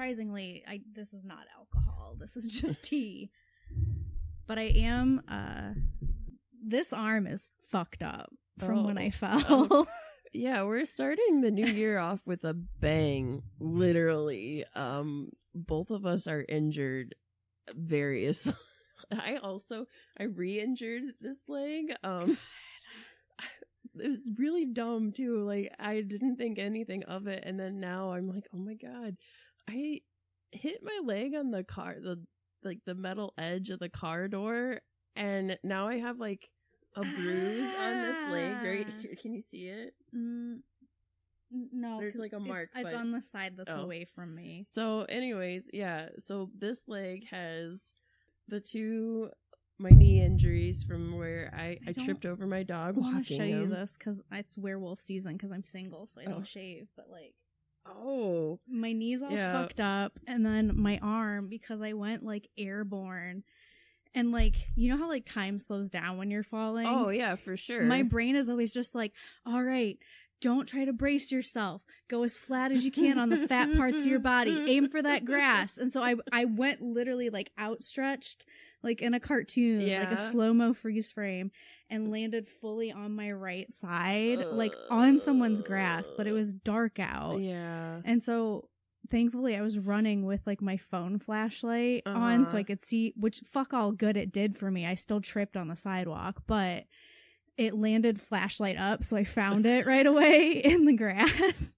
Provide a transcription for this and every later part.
surprisingly, this is not alcohol. This is just tea. But I am, this arm is fucked up from when I fell. Yeah, we're starting the new year off with a bang, literally. Both of us are injured various. I re-injured this leg. It was really dumb too. Like, I didn't think anything of it, and then now I'm like, oh my god, I hit my leg on the car, the metal edge of the car door, and now I have like a bruise on this leg right here. Can you see it? No, there's like a mark. It's on the side that's away from me. So anyways, yeah, so this leg has my knee injuries from where I tripped over my dog walking. I want to show you this because it's werewolf season because I'm single, so I don't shave, but like, my knee's all fucked up, and then my arm, because I went like airborne. And, like, you know how, like, time slows down when you're falling? Oh, yeah, for sure. My brain is always just like, all right, don't try to brace yourself. Go as flat as you can on the fat parts of your body. Aim for that grass. And so I went literally, like, outstretched, like in a cartoon, like a slow-mo freeze frame, and landed fully on my right side, like, on someone's grass. But it was dark out. Yeah. And so... thankfully, I was running with, like, my phone flashlight on so I could see, which fuck all good it did for me. I still tripped on the sidewalk, but it landed flashlight up, so I found it right away in the grass.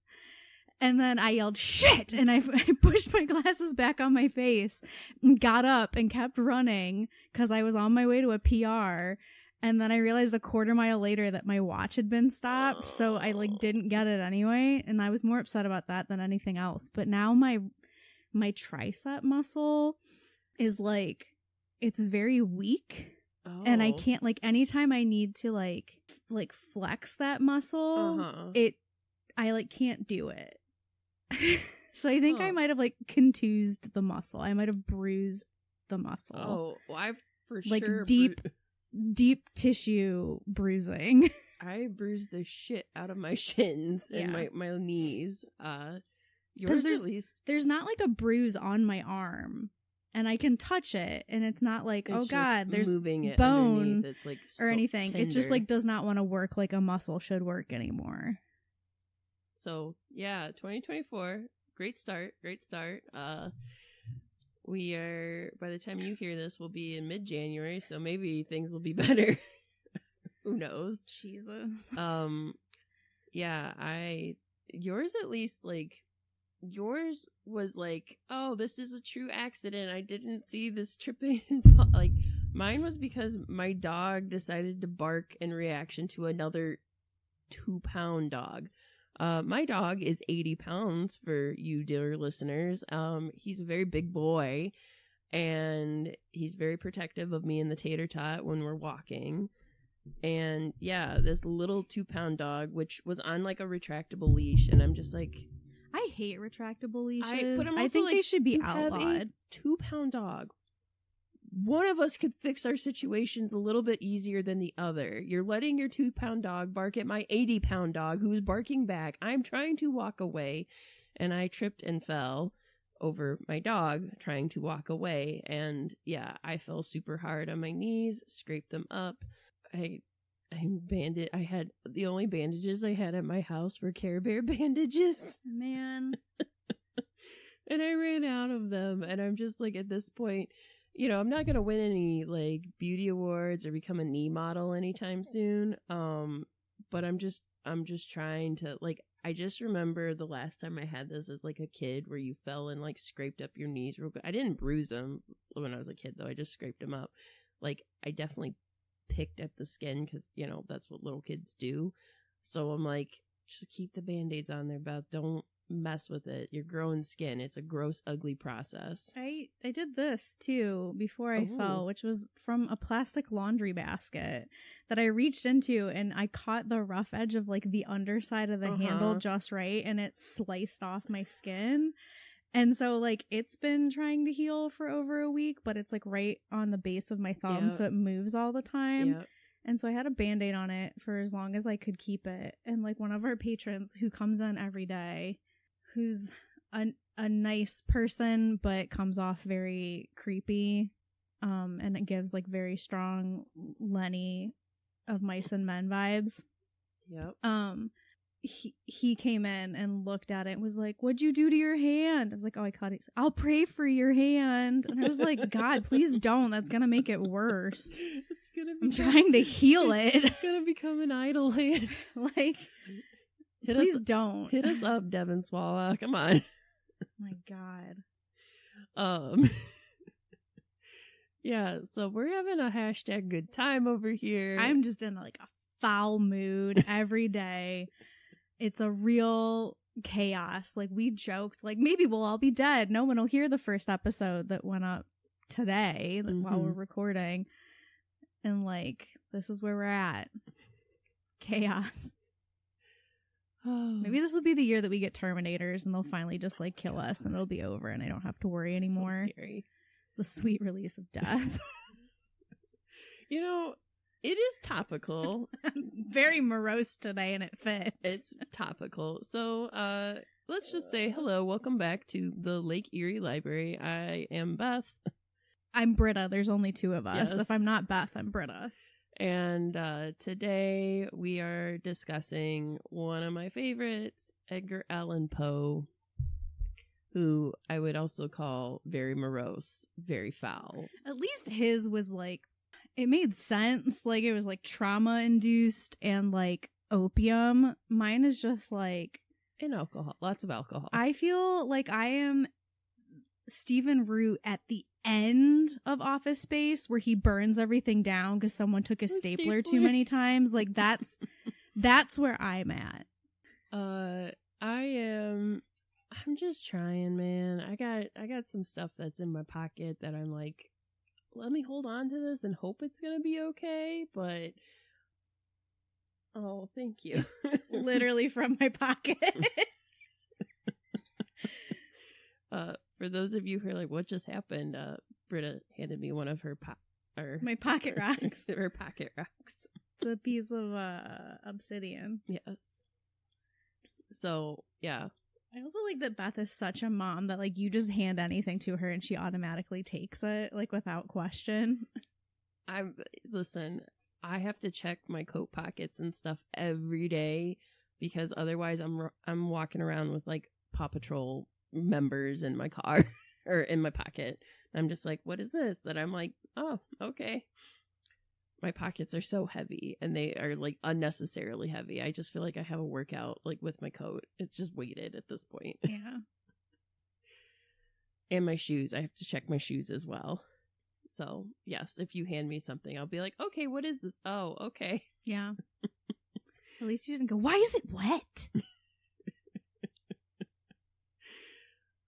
And then I yelled, shit! And I pushed my glasses back on my face and got up and kept running because I was on my way to a PR. And then I realized a quarter mile later that my watch had been stopped, so I, like, didn't get it anyway, and I was more upset about that than anything else. But now my tricep muscle is, like, it's very weak, and I can't, like, anytime I need to, like flex that muscle, I, like, can't do it. So I think I might have, like, contused the muscle. I might have bruised the muscle. Oh, well, I've for like, sure... deep tissue bruising. I bruised the shit out of my shins and my knees. Yours at least. There's not like a bruise on my arm, and I can touch it, and it's not like, it's there's moving it bone it's like or anything. tender. It just like does not want to work like a muscle should work anymore. So yeah, 2024, great start. We are, by the time you hear this, we'll be in mid-January, so maybe things will be better. Who knows? Jesus. Yeah, yours at least, like, yours was like, oh, this is a true accident. I didn't see this tripping and fall. Like, mine was because my dog decided to bark in reaction to another 2-pound dog. My dog is 80 pounds for you dear listeners. He's a very big boy, and he's very protective of me and the tater tot when we're walking. And yeah, this little 2-pound dog, which was on like a retractable leash, and I'm just like, I hate retractable leashes. I think like, they should be outlawed. 2-pound dog. One of us could fix our situations a little bit easier than the other. You're letting your 2-pound dog bark at my 80-pound dog who's barking back. I'm trying to walk away, and I tripped and fell over my dog trying to walk away. And yeah, I fell super hard on my knees, scraped them up. I had the only bandages I had at my house were Care Bear bandages. Man. And I ran out of them, and I'm just like, at this point, you know, I'm not going to win any, like, beauty awards or become a knee model anytime soon. But I'm just trying to, like, I just remember the last time I had this as, like, a kid where you fell and, like, scraped up your knees real good. I didn't bruise them when I was a kid, though. I just scraped them up. Like, I definitely picked at the skin because, you know, that's what little kids do. So I'm like, just keep the Band-Aids on there, Beth. Don't mess with it. You're growing skin. It's a gross, ugly process. I did this too before I fell, which was from a plastic laundry basket that I reached into, and I caught the rough edge of like the underside of the handle just right, and it sliced off my skin. And so like it's been trying to heal for over a week, but it's like right on the base of my thumb, so it moves all the time. Yep. And so I had a Band-Aid on it for as long as I could keep it. And like one of our patrons who comes in every day, who's a nice person, but comes off very creepy. And it gives like very strong Lenny of Mice and Men vibes. Yep. He came in and looked at it and was like, "What'd you do to your hand?" I was like, "Oh, I cut it." "I'll pray for your hand." And I was like, "God, please don't. That's gonna make it worse." It's gonna. I'm trying to heal it. It's gonna become an idol hand. Like, please don't hit us up, Devin Swalla. Come on. My God. Yeah, so we're having a hashtag good time over here. I'm just in like a foul mood every day. It's a real chaos. Like, we joked, like, maybe we'll all be dead. No one will hear the first episode that went up today while we're recording. And like, this is where we're at. Chaos. Oh. Maybe this will be the year that we get Terminators and they'll finally just like kill us and it'll be over and I don't have to worry anymore. So scary. The sweet release of death. You know, it is topical. I'm very morose today and it fits. It's topical. So, let's just say hello. Welcome back to the Lake Erie Library. I am Beth. I'm Britta. There's only two of us. Yes. If I'm not Beth, I'm Britta. And today we are discussing one of my favorites, Edgar Allan Poe, who I would also call very morose, very foul. At least his was like, it made sense. Like, it was like trauma induced and like opium. Mine is just like, and alcohol, lots of alcohol. I feel like I am Stephen Root at the end of Office Space where he burns everything down because someone took a stapler too many times. Like, that's where I'm at. I'm just trying, man. I got some stuff that's in my pocket that I'm like, let me hold on to this and hope it's gonna be okay, but oh, thank you. Literally from my pocket. For those of you who are like, what just happened? Britta handed me one of her my pocket rocks. Her pocket rocks. It's a piece of obsidian. Yes. So, yeah. I also like that Beth is such a mom that like you just hand anything to her and she automatically takes it like without question. Listen, I have to check my coat pockets and stuff every day because otherwise I'm walking around with like Paw Patrol members in my car or in my pocket. I'm just like, what is this? That I'm like, oh, okay. My pockets are so heavy and they are like unnecessarily heavy. I just feel like I have a workout like with my coat. It's just weighted at this point. Yeah. And my shoes. I have to check my shoes as well. So, yes, if you hand me something, I'll be like, okay, what is this? Oh, okay. Yeah. At least you didn't go, why is it wet?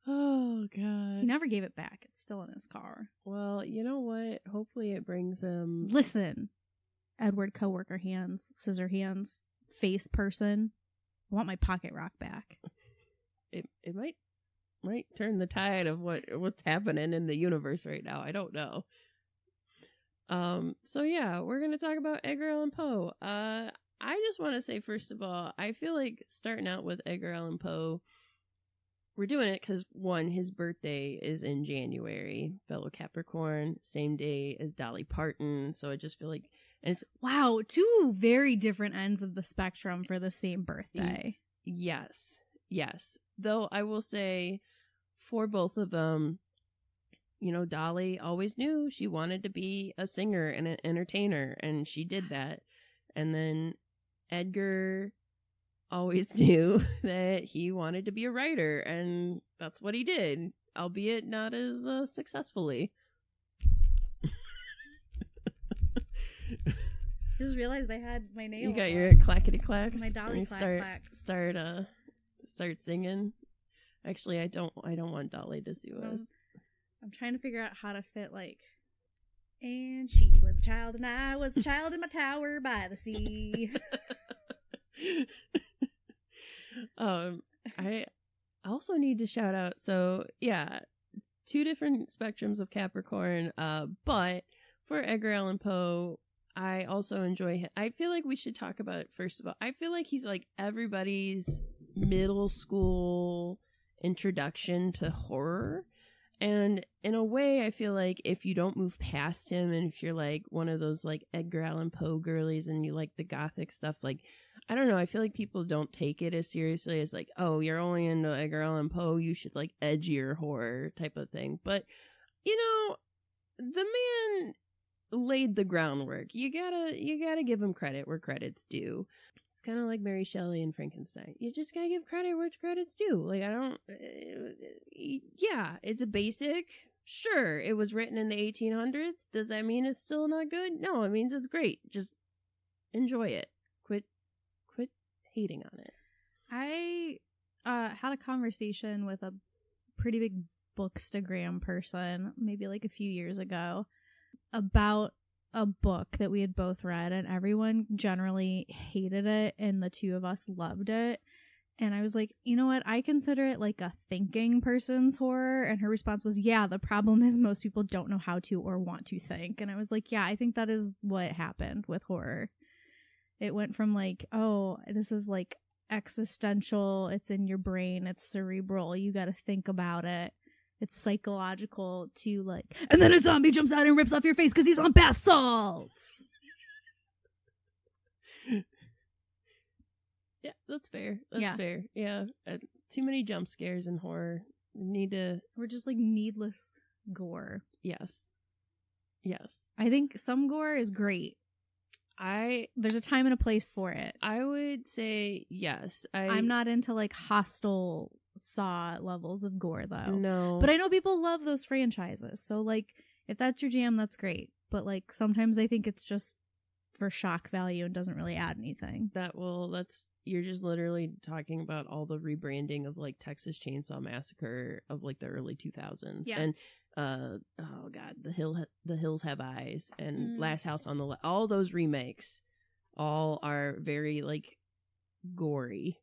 Oh, God. He never gave it back. It's still in his car. Well, you know what? Hopefully it brings him... Listen, Edward coworker hands, scissor hands, face person. I want my pocket rock back. It might turn the tide of what's happening in the universe right now. I don't know. So yeah, we're going to talk about Edgar Allan Poe. I just want to say, first of all, I feel like starting out with Edgar Allan Poe, we're doing it because, one, his birthday is in January, fellow Capricorn, same day as Dolly Parton. So I just feel like, and it's wow, two very different ends of the spectrum for the same birthday. Yes. Though I will say, for both of them, you know, Dolly always knew she wanted to be a singer and an entertainer, and she did that. And then Edgar always knew that he wanted to be a writer, and that's what he did, albeit not as successfully. Just realized I had my nails. You got your clackety clacks. My Dolly clack. Start singing. Actually, I don't want Dolly to sue us. I'm trying to figure out how to fit like. And she was a child, and I was a child in my tower by the sea. I also need to shout out. So yeah, two different spectrums of Capricorn. But for Edgar Allan Poe, I also enjoy him. I feel like we should talk about it first of all. I feel like he's like everybody's middle school introduction to horror. And in a way, I feel like if you don't move past him, and if you're like one of those like Edgar Allan Poe girlies and you like the gothic stuff, like, I don't know, I feel like people don't take it as seriously as like, oh, you're only into Edgar Allan Poe, you should like edgier horror type of thing. But, you know, the man laid the groundwork. You gotta give him credit where credit's due. It's kind of like Mary Shelley and Frankenstein. You just gotta give credit where credit's due. Like, I don't... yeah, it's a basic. Sure, it was written in the 1800s. Does that mean it's still not good? No, it means it's great. Just enjoy it. Quit hating on it. I had a conversation with a pretty big bookstagram person maybe like a few years ago about a book that we had both read, and everyone generally hated it and the two of us loved it. And I was like, you know what, I consider it like a thinking person's horror. And her response was, yeah, the problem is most people don't know how to or want to think. And I was like, yeah, I think that is what happened with horror. It went from like, oh, this is like existential, it's in your brain, it's cerebral, you gotta think about it, it's psychological, to like, and then a zombie jumps out and rips off your face because he's on bath salts. Yeah, that's fair. That's fair. Yeah, too many jump scares in horror. We're just like needless gore. Yes. I think some gore is great. There's a time and a place for it. I would say yes. I'm not into like hostile Saw levels of gore though. No. But I know people love those franchises. So like if that's your jam, that's great. But like sometimes I think it's just for shock value and doesn't really add anything. You're just literally talking about all the rebranding of like Texas Chainsaw Massacre of like the early 2000s. Yeah. And oh god, The Hills Have Eyes and Last House on the Left. All those remakes all are very like gory.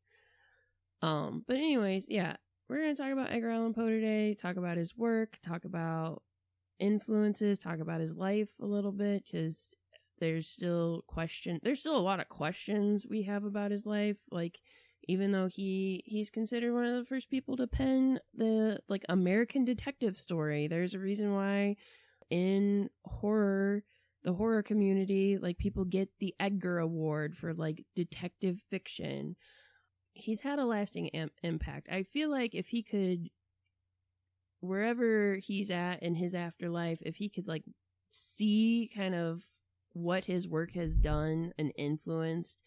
But anyways, yeah, we're gonna talk about Edgar Allan Poe today, talk about his work, talk about influences, talk about his life a little bit, because there's still a lot of questions we have about his life. Like, even though he's considered one of the first people to pen the like American detective story, there's a reason why in the horror community, like, people get the Edgar Award for like detective fiction. He's had a lasting impact. I feel like if he could, wherever he's at in his afterlife, if he could like see kind of what his work has done and influenced,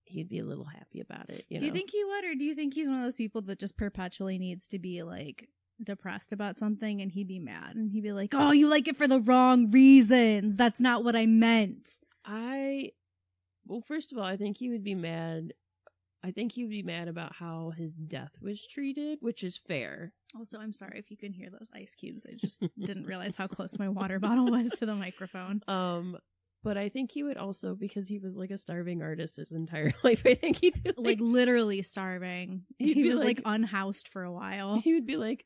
he'd be a little happy about it. Do you think he would, or do you think he's one of those people that just perpetually needs to be like depressed about something and he'd be mad and he'd be like, oh, you like it for the wrong reasons, that's not what I meant? Well, first of all, I think he would be mad. I think he would be mad about how his death was treated, which is fair. Also, I'm sorry if you can hear those ice cubes. I just didn't realize how close my water bottle was to the microphone. But I think he would also, because he was like a starving artist his entire life, I think he'd be like literally starving. He was like unhoused for a while. He would be like,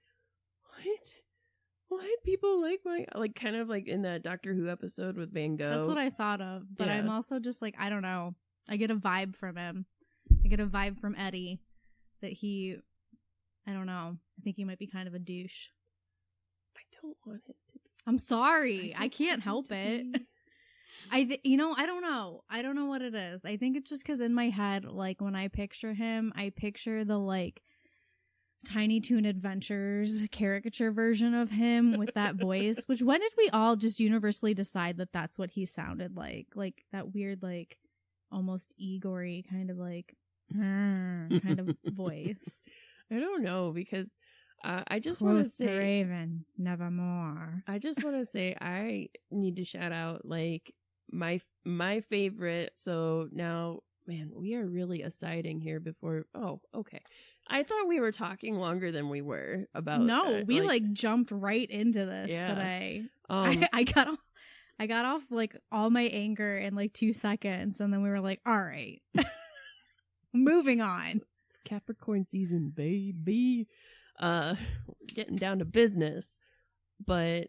what? People like my, like, kind of like in that Doctor Who episode with Van Gogh. That's what I thought of. But yeah. I'm also just like, I don't know. I get a vibe from him. I get a vibe from Eddie that I don't know. I think he might be kind of a douche. I don't want it to be. I'm sorry. I can't help it. I don't know. I don't know what it is. I think it's just because in my head, like, when I picture him, I picture the, like, Tiny Toon Adventures caricature version of him with that voice. Which, when did we all just universally decide that that's what he sounded like? Like, that weird, like, almost Igor-y kind of, like, kind of voice. I don't know, because I just want to say, Raven, nevermore. I just want to say I need to shout out like my favorite. So now, man, we are really assiding here before. Oh, okay. I thought we were talking longer than we were about. No, we like jumped right into this today. I got off like all my anger in like 2 seconds, and then we were like, all right, moving on. It's Capricorn season, baby. Getting down to business. But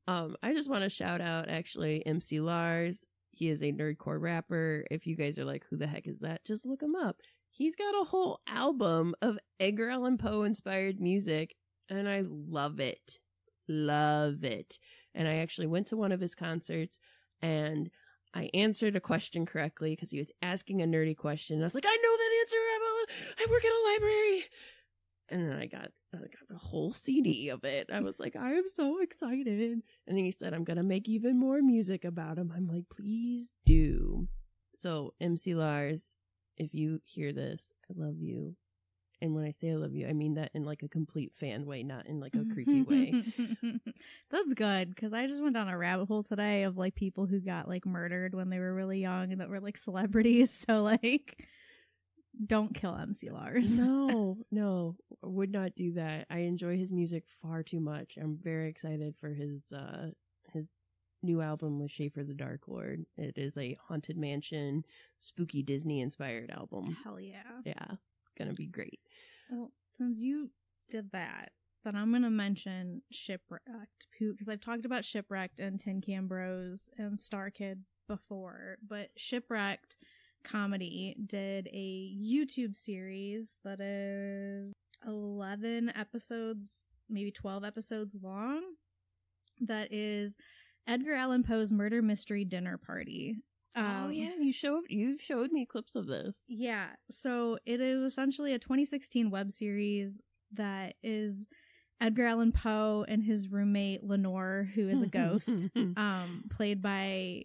I just want to shout out actually MC Lars. He is a nerdcore rapper. If you guys are like, who the heck is that? Just look him up. He's got a whole album of Edgar Allan Poe inspired music, and I love it. Love it. And I actually went to one of his concerts, and I answered a question correctly because he was asking a nerdy question. I was like, I know that answer. I work at a library. And then I got a whole CD of it. I was like, I am so excited. And he said, I'm going to make even more music about him. I'm like, please do. So, MC Lars, if you hear this, I love you. And when I say I love you, I mean that in like a complete fan way, not in like a creepy way. That's good, because I just went down a rabbit hole today of like people who got like murdered when they were really young and that were like celebrities. So like, don't kill MC Lars. No, I would not do that. I enjoy his music far too much. I'm very excited for his new album with Schaefer the Dark Lord. It is a haunted mansion, spooky Disney inspired album. Hell yeah. Yeah, it's gonna be great. Well, since you did that, then I'm gonna mention Shipwrecked, because I've talked about Shipwrecked and Tin Can Bros and Star Kid before, but Shipwrecked Comedy did a YouTube series that is 11 episodes, maybe 12 episodes long, that is Edgar Allan Poe's Murder Mystery Dinner Party. Oh yeah, you've showed me clips of this. Yeah, so it is essentially a 2016 web series that is Edgar Allan Poe and his roommate Lenore, who is a ghost, played by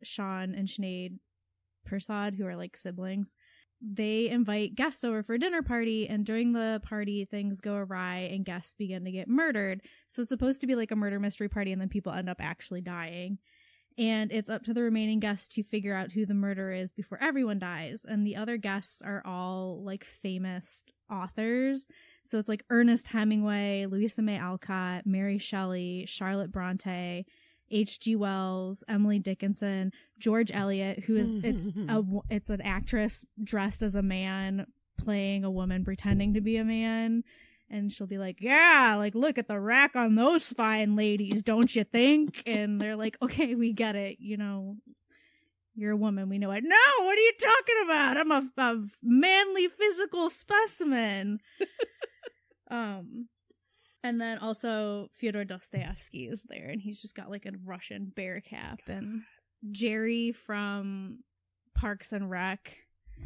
Sean and Sinead Persad, who are like siblings. They invite guests over for a dinner party, and during the party things go awry and guests begin to get murdered. So it's supposed to be like a murder mystery party, and then people end up actually dying, and it's up to the remaining guests to figure out who the murderer is before everyone dies. And the other guests are all like famous authors, so it's like Ernest Hemingway, Louisa May Alcott, Mary Shelley, Charlotte Bronte, H.G. Wells, Emily Dickinson, George Eliot, who is it's an actress dressed as a man playing a woman pretending to be a man, and she'll be like, yeah, like look at the rack on those fine ladies, don't you think? And they're like, okay, we get it, you know, you're a woman, we know it. No, what are you talking about? I'm a manly physical specimen. And then also Fyodor Dostoevsky is there, and he's just got like a Russian bear cap. And Jerry from Parks and Rec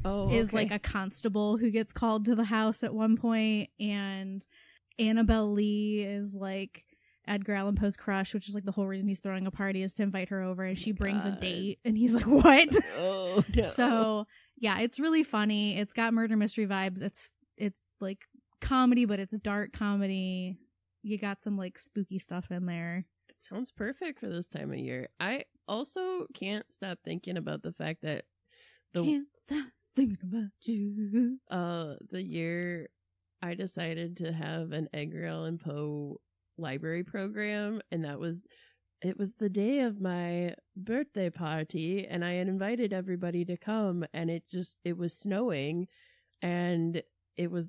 is like a constable who gets called to the house at one point. And Annabelle Lee is like Edgar Allan Poe's crush, which is like the whole reason he's throwing a party is to invite her over, and she brings a date, and he's like, what? Oh, no. So yeah, it's really funny. It's got murder mystery vibes. It's like comedy, but it's dark comedy. You got some like spooky stuff in there. It sounds perfect for this time of year. I also can't stop thinking about the fact that can't stop thinking about you. The year I decided to have an Edgar Allan Poe library program, and it was the day of my birthday party, and I had invited everybody to come, and it was snowing, and it was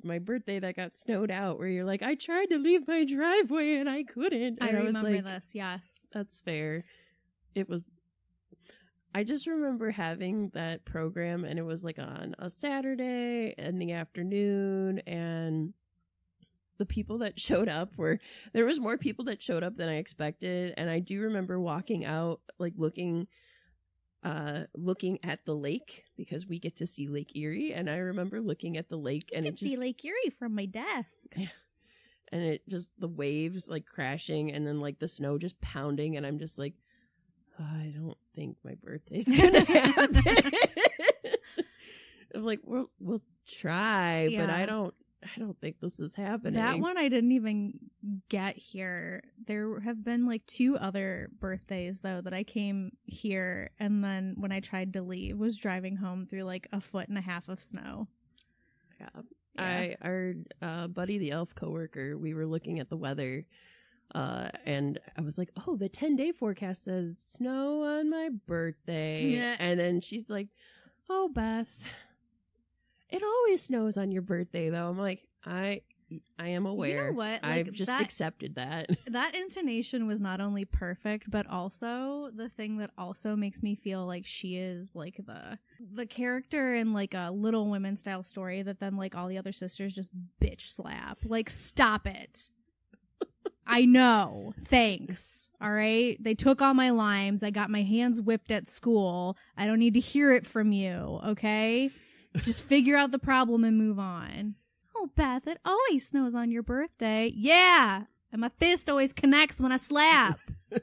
my birthday that got snowed out, where you're like, I tried to leave my driveway and I couldn't. And I remember this, yes. That's fair. I just remember having that program, and it was like on a Saturday in the afternoon, and the people that showed up there was more people that showed up than I expected. And I do remember walking out, like looking at the lake, because we get to see Lake Erie, and I remember looking at the lake, and I can see Lake Erie from my desk. And it just, the waves like crashing, and then like the snow just pounding, and I'm just like, I don't think my birthday's gonna happen. I'm like, we'll try, yeah. But I don't think this is happening. That one I didn't even get here. There have been like 2 other birthdays though that I came here, and then when I tried to leave, was driving home through like 1.5 feet of snow. Yeah. Our buddy the elf coworker, we were looking at the weather, and I was like, oh, the 10-day forecast says snow on my birthday. Yeah. And then she's like, oh, Beth, it always snows on your birthday, though. I'm like, I am aware. You know what? Like, I've just accepted that. That intonation was not only perfect, but also the thing that also makes me feel like she is like the character in like a Little Women style story that then like all the other sisters just bitch slap. Like, stop it. I know. Thanks. All right. They took all my limes. I got my hands whipped at school. I don't need to hear it from you. Okay. Just figure out the problem and move on. Oh, Beth, it always snows on your birthday. Yeah. And my fist always connects when I slap. God.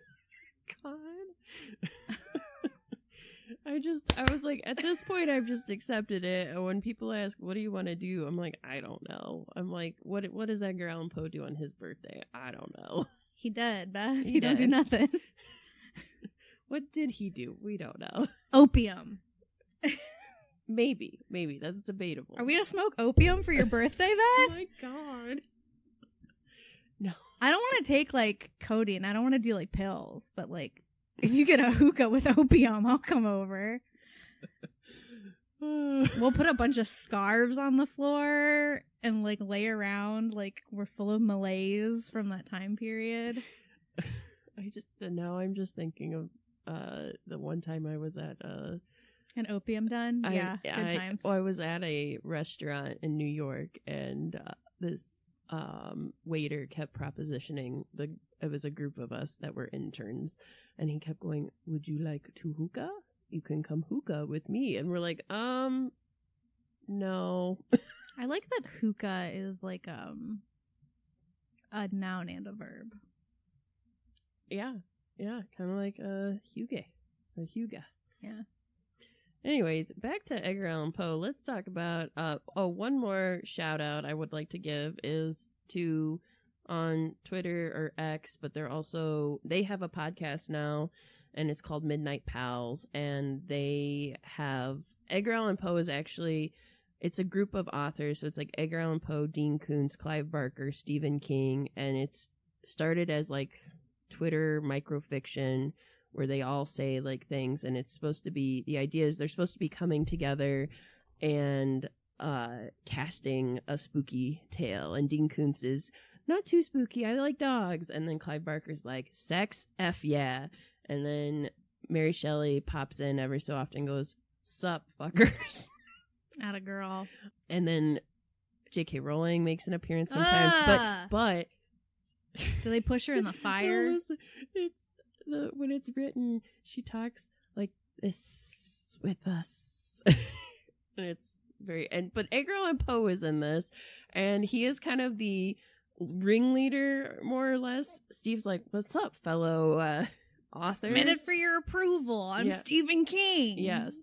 I was like, at this point, I've just accepted it. And when people ask, what do you want to do? I'm like, I don't know. I'm like, what does Edgar Allan Poe do on his birthday? I don't know. He did, Beth. He don't do nothing. What did he do? We don't know. Opium. Maybe. That's debatable. Are we going to smoke opium for your birthday, Beth? Oh my God. No. I don't want to take, like, codeine. I don't want to do, like, pills. But, like, if you get a hookah with opium, I'll come over. We'll put a bunch of scarves on the floor and, like, lay around like we're full of malaise from that time period. I'm just thinking of the one time I was at an opium den. Good times. I was at a restaurant in New York, and this waiter kept propositioning it was a group of us that were interns, and he kept going, "Would you like to hookah? You can come hookah with me." And we're like, no. I like that hookah is like a noun and a verb. Yeah, kind of like a hygge. Yeah. Anyways, back to Edgar Allan Poe. Let's talk about one more shout out I would like to give is to on Twitter or X, but they have a podcast now, and it's called Midnight Pals, and they have Edgar Allan Poe is actually, it's a group of authors, so it's like Edgar Allan Poe, Dean Koontz, Clive Barker, Stephen King, and it's started as like Twitter microfiction where they all say like things, and it's supposed to be, the idea is they're supposed to be coming together and casting a spooky tale, and Dean Koontz is not too spooky, I like dogs, and then Clive Barker's like, sex, F yeah, and then Mary Shelley pops in every so often and goes, sup fuckers. Atta girl. And then J.K. Rowling makes an appearance sometimes, but do they push her in the fire? When it's written, she talks like this with us. And it's but Edgar Allan Poe is in this, and he is kind of the ringleader, more or less. Steve's like, what's up, fellow authors? Submitted for your approval. I'm Stephen King. Yes.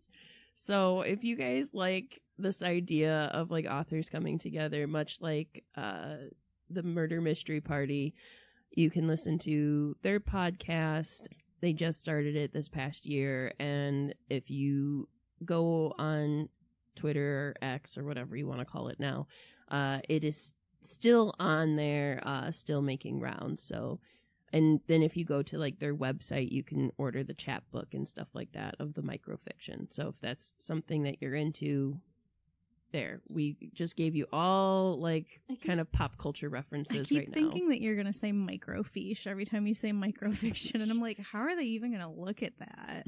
So if you guys like this idea of like authors coming together, much like the Murder Mystery Party, you can listen to their podcast. They just started it this past year, and if you go on Twitter or X or whatever you want to call it now, it is still on there, still making rounds. So, and then if you go to like their website, you can order the chapbook and stuff like that of the microfiction. So if that's something that you're into, there, we just gave you all like kind of pop culture references right now. I keep thinking that you're gonna say microfiche every time you say microfiction, and I'm like, how are they even gonna look at that?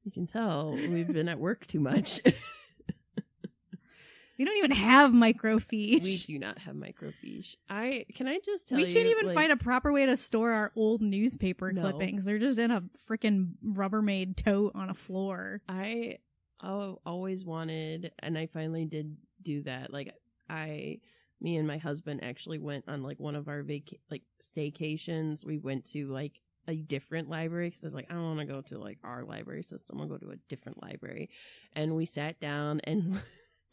You can tell we've been at work too much. We don't even have microfiche. We do not have microfiche. Can I just tell you? We can't even find a proper way to store our old newspaper clippings. They're just in a freaking Rubbermaid tote on a floor. I always wanted, and I finally did do that. Like me and my husband actually went on like one of our staycations. We went to like a different library because I was like, I don't want to go to like our library system. I'll go to a different library. And we sat down and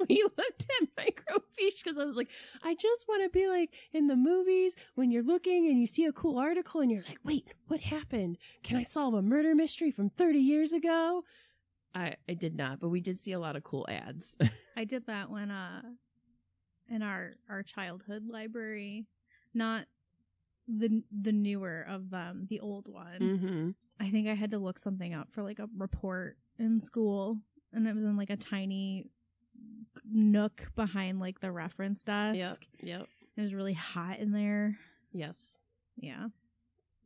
we looked at microfiche because I was like, I just want to be like in the movies when you're looking and you see a cool article and you're like, wait, what happened? Can I solve a murder mystery from 30 years ago? I did not, but we did see a lot of cool ads. I did that when in our childhood library, not the newer of them, the old one. Mm-hmm. I think I had to look something up for like a report in school, and it was in like a tiny nook behind like the reference desk. Yep. It was really hot in there. Yes. Yeah.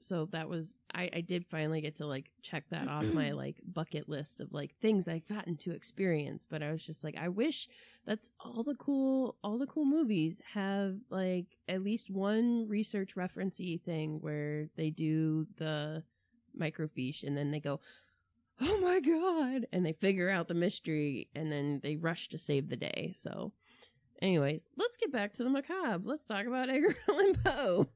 So that was, I did finally get to like check that off my like bucket list of like things I've gotten to experience. But I was just like, I wish that's all the cool movies have like at least one research referencey thing where they do the microfiche and then they go, oh my God, and they figure out the mystery and then they rush to save the day. So anyways, let's get back to the macabre. Let's talk about Edgar Allan Poe.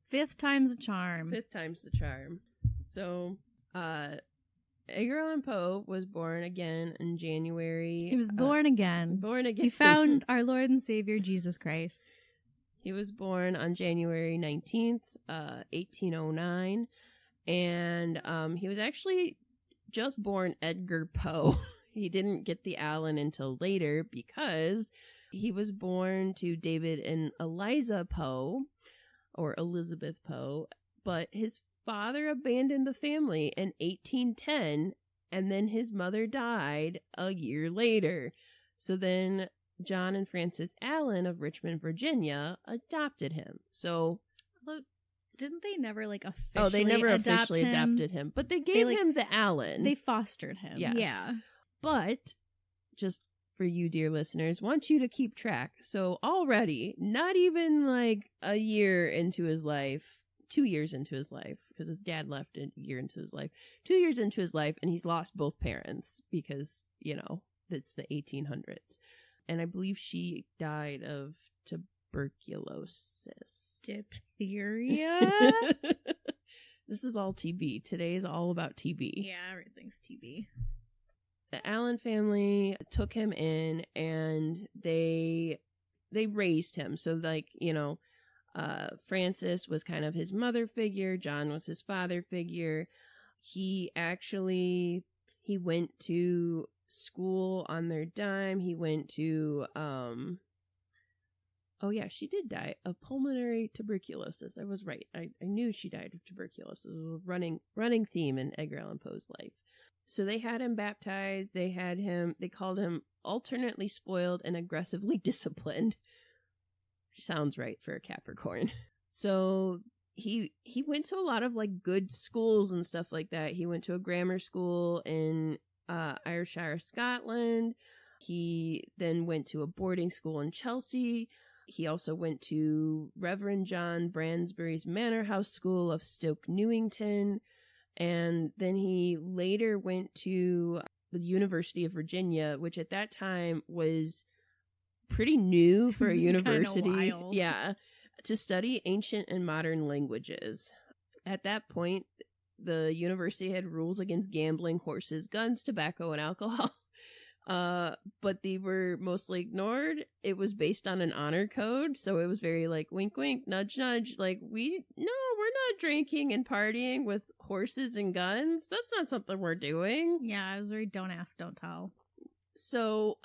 Fifth time's a charm. Fifth time's the charm. So, Edgar Allan Poe was born again in January. He was born again. Born again. He found our Lord and Savior, Jesus Christ. He was born on January 19th, 1809. And he was actually just born Edgar Poe. He didn't get the Allen until later because he was born to David and Eliza Poe, or Elizabeth Poe, but his father abandoned the family in 1810, and then his mother died a year later. So then John and Frances Allen of Richmond, Virginia, adopted him. So, didn't they never like officially? Oh, they never officially adopted him, but they gave him the Allen. They fostered him. Yes. Yeah, but just for you, dear listeners, want you to keep track. So already, not even like a year into his life, 2 years into his life, because his dad left a year into his life, 2 years into his life, and he's lost both parents because, you know, it's the 1800s. And I believe she died of tuberculosis. Diphtheria? This is all TB. Today is all about TB. Yeah, everything's TB. The Allen family took him in and they raised him. So like, you know, Frances was kind of his mother figure. John was his father figure. He went to school on their dime. He went to, oh yeah, she did die of pulmonary tuberculosis. I was right. I knew she died of tuberculosis. It was a running theme in Edgar Allan Poe's life. So they had him baptized. They called him alternately spoiled and aggressively disciplined. Sounds right for a Capricorn. So he went to a lot of like good schools and stuff like that. He went to a grammar school in Ayrshire, Scotland. He then went to a boarding school in Chelsea. He also went to Reverend John Bransbury's Manor House School of Stoke Newington. And then he later went to the University of Virginia, which at that time was pretty new for a university. Yeah, to study ancient and modern languages. At that point, the university had rules against gambling, horses, guns, tobacco, and alcohol. But they were mostly ignored. It was based on an honor code, so it was very like wink wink, nudge nudge, like we're not drinking and partying with horses and guns. That's not something we're doing. Yeah, I was very don't ask, don't tell. So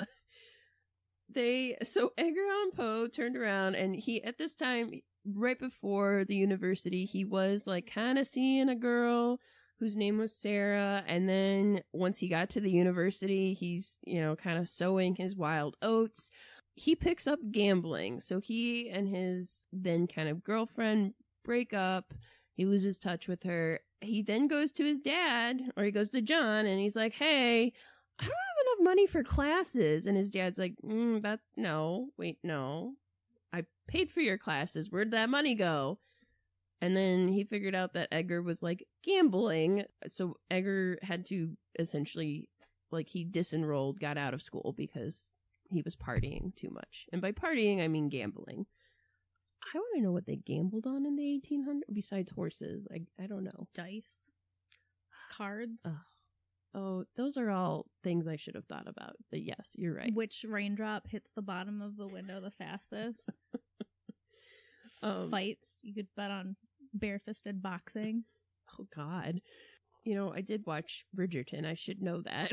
Edgar Allan Poe turned around, and he, at this time, right before the university, he was like kind of seeing a girl whose name was Sarah. And then once he got to the university, he's, you know, kind of sowing his wild oats. He picks up gambling. So he and his then kind of girlfriend break up. He loses touch with her. He then goes to his dad, or he goes to John, and he's like, hey, I don't have enough money for classes. And his dad's like, no. I paid for your classes. Where'd that money go? And then he figured out that Edgar was like gambling. So Edgar had to essentially, like, he disenrolled, got out of school because he was partying too much. And by partying, I mean gambling. I want to know what they gambled on in the 1800s besides horses. I don't know. Dice. Cards. Oh, those are all things I should have thought about. But yes, you're right. Which raindrop hits the bottom of the window the fastest? Fights. You could bet on bare-fisted boxing. Oh, God. You know, I did watch Bridgerton. I should know that.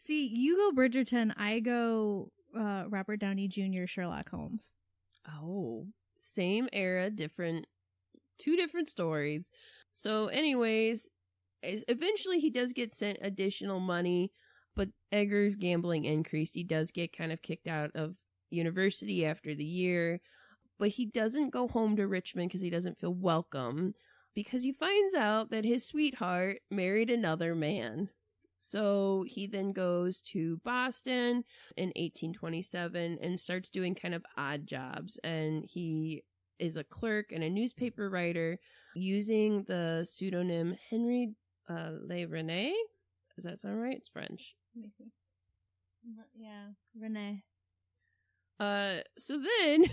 See, you go Bridgerton. I go Robert Downey Jr. Sherlock Holmes. Oh, same era, two different stories. So anyways, eventually he does get sent additional money, but Edgar's gambling increased. He does get kind of kicked out of university after the year. but he doesn't go home to Richmond because he doesn't feel welcome, because he finds out that his sweetheart married another man. So he then goes to Boston in 1827 and starts doing kind of odd jobs. And he is a clerk and a newspaper writer using the pseudonym Henry Le Rene. Does that sound right? It's French. Let me see. Yeah, Rene. So then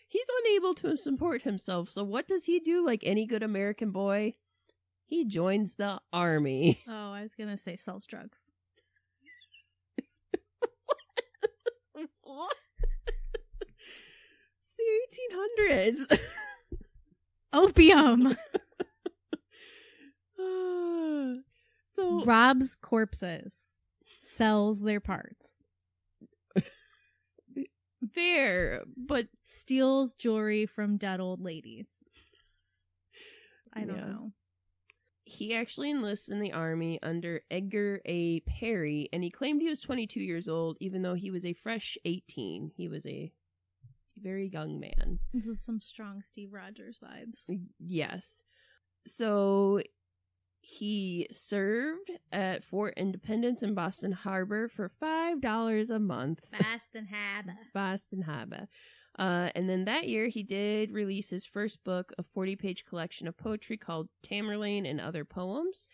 he's unable to support himself. So what does he do like any good American boy? He joins the army. Oh, I was going to say sells drugs. What? It's the 1800s. Opium. So robs corpses, sells their parts. Fair, but steals jewelry from dead old ladies. I don't know. He actually enlists in the army under Edgar A. Perry, and he claimed he was 22 years old, even though he was a fresh 18. He was a very young man. This is some strong Steve Rogers vibes. Yes. So he served at Fort Independence in Boston Harbor for $5 a month. Boston Harbor. And then that year he did release his first book, a 40-page collection of poetry called Tamerlane and Other Poems,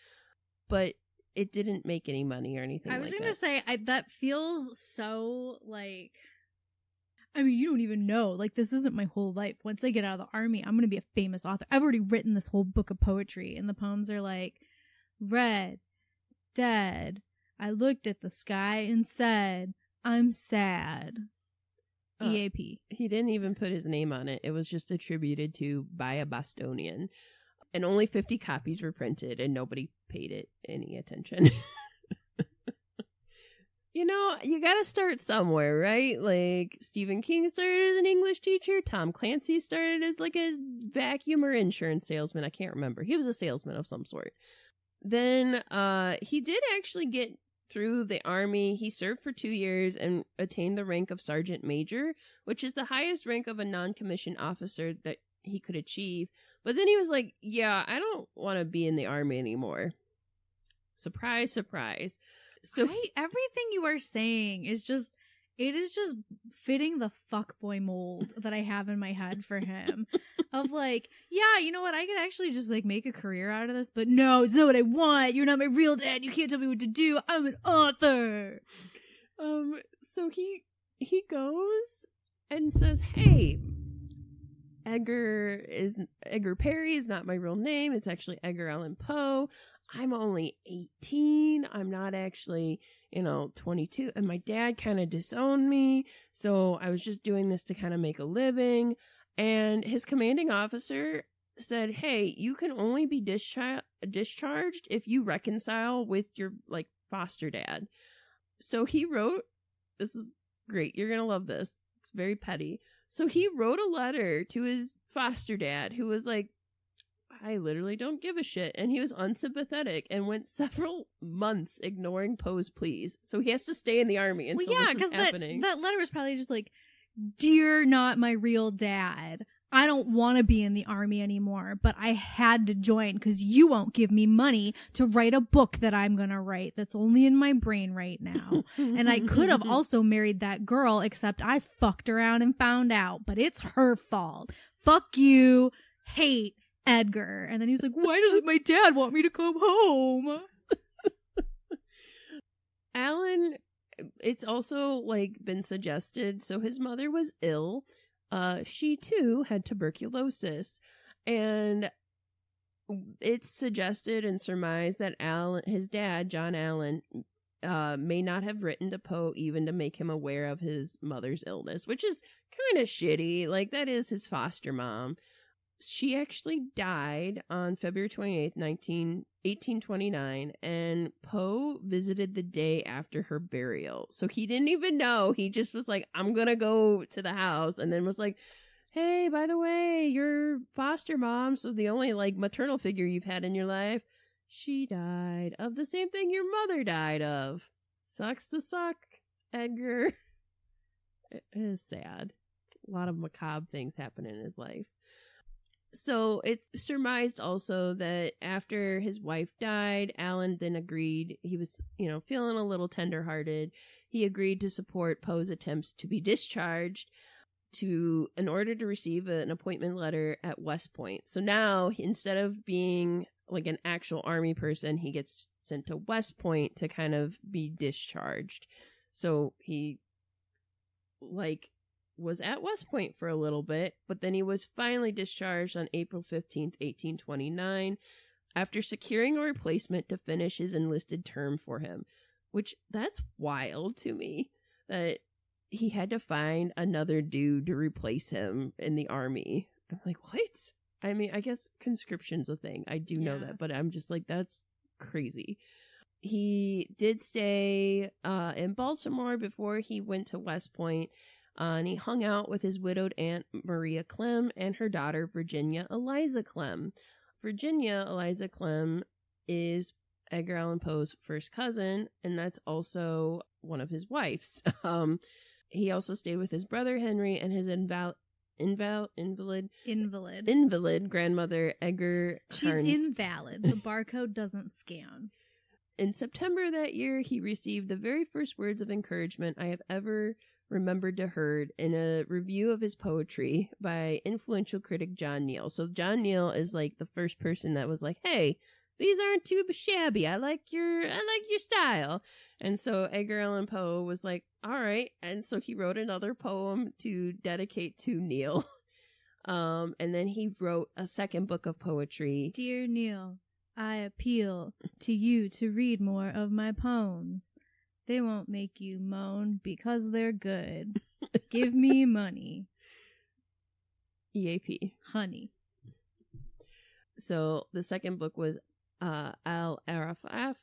but it didn't make any money or anything like that. I was going to say, that feels so like... I mean, you don't even know. Like, this isn't my whole life. Once I get out of the army, I'm going to be a famous author. I've already written this whole book of poetry, and the poems are like, red, dead, I looked at the sky and said, I'm sad. EAP. He didn't even put his name on it. It was just attributed to by a Bostonian. And only 50 copies were printed, and nobody paid it any attention. You know, you gotta start somewhere, right? Like, Stephen King started as an English teacher. Tom Clancy started as, like, a vacuum or insurance salesman. I can't remember. He was a salesman of some sort. Then, he did actually get through the army. He served for 2 years and attained the rank of sergeant major, which is the highest rank of a non-commissioned officer that he could achieve. But then he was like, yeah, I don't want to be in the army anymore. Surprise, surprise. So everything you are saying is just, it is just fitting the fuckboy mold that I have in my head for him. Of like, yeah, you know what? I could actually just like make a career out of this, but no, it's not what I want. You're not my real dad. You can't tell me what to do. I'm an author. So he goes and says, hey, Edgar Perry is not my real name. It's actually Edgar Allan Poe. I'm only 18. I'm not actually, 22. And my dad kind of disowned me. So I was just doing this to kind of make a living. And his commanding officer said, hey, you can only be discharged if you reconcile with your, like, foster dad. So he wrote, this is great. You're going to love this. It's very petty. So he wrote a letter to his foster dad who was like, I literally don't give a shit. And he was unsympathetic and went several months ignoring Poe's pleas. So he has to stay in the army until this is happening. That letter was probably just like, dear not my real dad, I don't want to be in the army anymore, but I had to join because you won't give me money to write a book that I'm going to write that's only in my brain right now. And I could have also married that girl, except I fucked around and found out, but it's her fault. Fuck you. Hate Edgar. And then he's like, why doesn't my dad want me to come home? Alan, it's also like been suggested, so his mother was ill. She too had tuberculosis, and it's suggested and surmised that Alan, his dad, John Allen, may not have written to Poe even to make him aware of his mother's illness, which is kind of shitty. Like, that is his foster mom. She actually died on February 28th, 1829, and Poe visited the day after her burial. So he didn't even know. He just was like, I'm going to go to the house, and then was like, hey, by the way, your foster mom, so the only, like, maternal figure you've had in your life, she died of the same thing your mother died of. Sucks to suck, Edgar. It is sad. a lot of macabre things happen in his life. So it's surmised also that after his wife died, Allen then agreed, he was, feeling a little tenderhearted. He agreed to support Poe's attempts to be discharged in order to receive an appointment letter at West Point. So now, instead of being like an actual army person, he gets sent to West Point to kind of be discharged. So he was at West Point for a little bit, but then he was finally discharged on April 15th, 1829, after securing a replacement to finish his enlisted term for him, which that's wild to me that he had to find another dude to replace him in the army. I'm like, what? I mean, I guess conscription's a thing. I do know that, but I'm just like, that's crazy. He did stay in Baltimore before he went to West Point. And he hung out with his widowed aunt, Maria Clem, and her daughter, Virginia Eliza Clem. Virginia Eliza Clem is Edgar Allan Poe's first cousin, and that's also one of his wives. He also stayed with his brother, Henry, and his invalid grandmother, Edgar She's invalid. The barcode doesn't scan. In September that year, he received the very first words of encouragement I have ever remembered to heard in a review of his poetry by influential critic John Neal. So John Neal is like the first person that was like, hey, these aren't too shabby. I like your style. And so Edgar Allan Poe was like, all right. And so he wrote another poem to dedicate to Neal. And then he wrote a second book of poetry. Dear Neal, I appeal to you to read more of my poems. They won't make you moan because they're good. Give me money. EAP. Honey. So the second book was Al Araf. A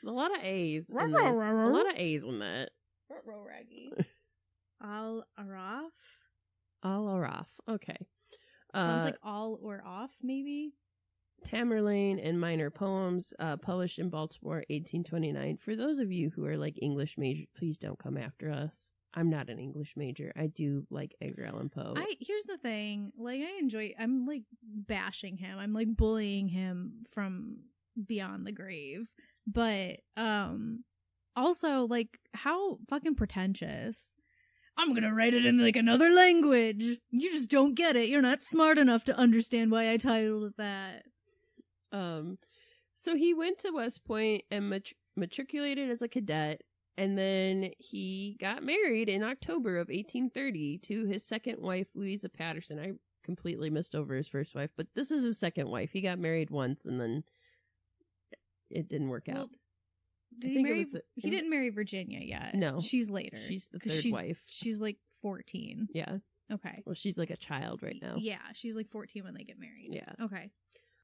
lot of A's in this. A lot of A's in that. Al Araf? Al Araf. Okay. Sounds like all or off, maybe? Tamerlane and Minor Poems, published in Baltimore, 1829. For those of you who are like English major, please don't come after us. I'm not an English major. I do like Edgar Allan Poe. Here's the thing. I'm like bashing him. I'm like bullying him from beyond the grave. But also like how fucking pretentious. I'm gonna write it in like another language. You just don't get it. You're not smart enough to understand why I titled it that. So he went to West Point and matriculated as a cadet, and then he got married in October of 1830 to his second wife, Louisa Patterson. I completely missed over his first wife, but this is his second wife. He got married once, and then it didn't work out. He didn't marry Virginia yet. No. She's later. She's the third wife. She's like 14. Yeah. Okay. Well, she's like a child right now. Yeah, she's like 14 when they get married. Yeah. Okay.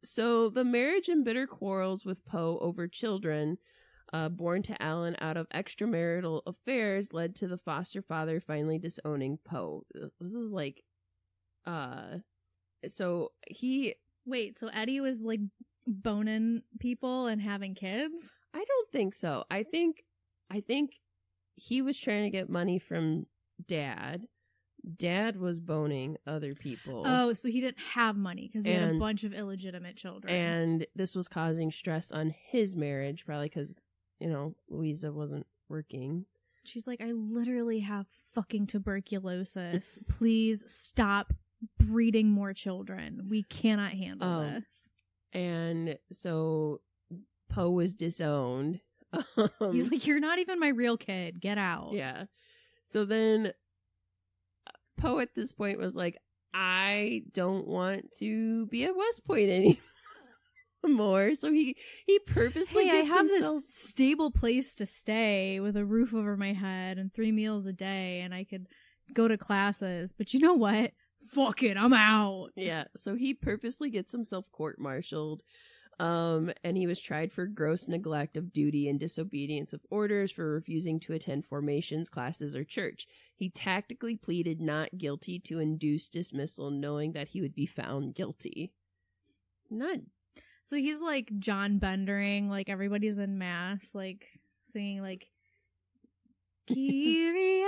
So the marriage and bitter quarrels with Poe over children born to Allen out of extramarital affairs led to the foster father finally disowning Poe. This is like, so Eddie was like boning people and having kids? I don't think so. I think he was trying to get money from Dad. Dad was boning other people. Oh, so he didn't have money because he had a bunch of illegitimate children. And this was causing stress on his marriage, probably because, Louisa wasn't working. She's like, I literally have fucking tuberculosis. Please stop breeding more children. We cannot handle this. And so Poe was disowned. He's like, you're not even my real kid. Get out. Yeah. So then Poe at this point was like, I don't want to be at West Point anymore. So he purposely I have this stable place to stay with a roof over my head and 3 meals a day, and I could go to classes. But you know what? Fuck it, I'm out. Yeah. So he purposely gets himself court-martialed. And he was tried for gross neglect of duty and disobedience of orders for refusing to attend formations, classes, or church. He tactically pleaded not guilty to induce dismissal, knowing that he would be found guilty. So he's like John Bendering, like everybody's in mass, like singing like Kyrie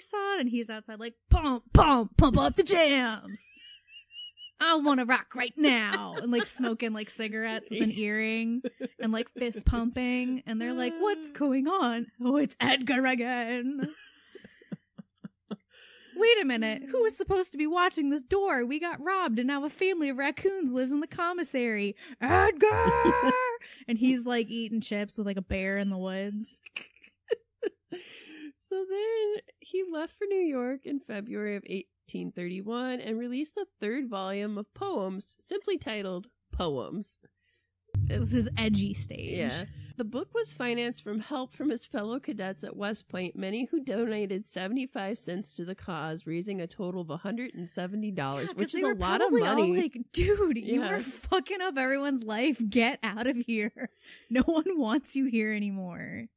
eleison, and he's outside like, pump, pump, pump up the jams. I want to rock right now. And like smoking like cigarettes with an earring and like fist pumping. And they're like, what's going on? Oh, it's Edgar again. Wait a minute. Who was supposed to be watching this door? We got robbed and now a family of raccoons lives in the commissary. Edgar! And he's like eating chips with like a bear in the woods. So then he left for New York in February of 1831 and released the third volume of poems, simply titled Poems. This is his edgy stage. Yeah. The book was financed from help from his fellow cadets at West Point, many who donated 75 cents to the cause, raising a total of $170, which is a lot of money. All like, dude, you are fucking up everyone's life. Get out of here. No one wants you here anymore.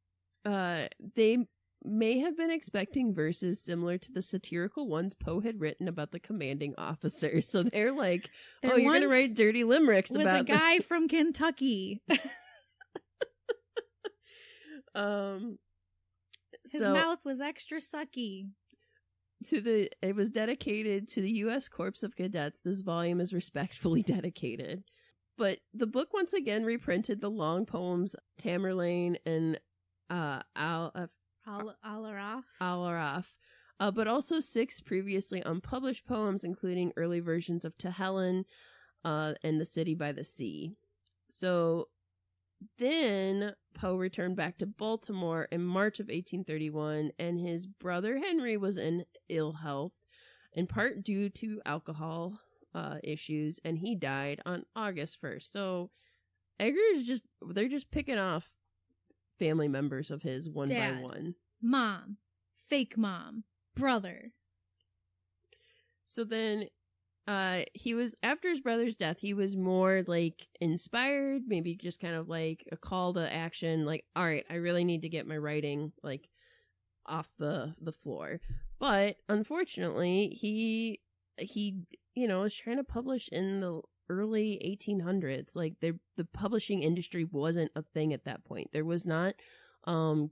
They may have been expecting verses similar to the satirical ones Poe had written about the commanding officers. So they're like, you're going to write dirty limericks about was a guy from Kentucky. His mouth was extra sucky. It was dedicated to the U.S. Corps of Cadets. This volume is respectfully dedicated. But the book once again reprinted the long poems Tamerlane and Al-Araf, but also 6 previously unpublished poems, including early versions of To Helen and The City by the Sea. So then Poe returned back to Baltimore in March of 1831, and his brother Henry was in ill health, in part due to alcohol issues, and he died on August 1st. So they're just picking off family members of his one Dad, by one. Mom, fake mom, brother. So then he was, after his brother's death, he was more like inspired, maybe just kind of like a call to action, like, all right, I really need to get my writing like off the floor. But unfortunately, he was trying to publish in the early 1800s. Like the publishing industry wasn't a thing at that point. There was not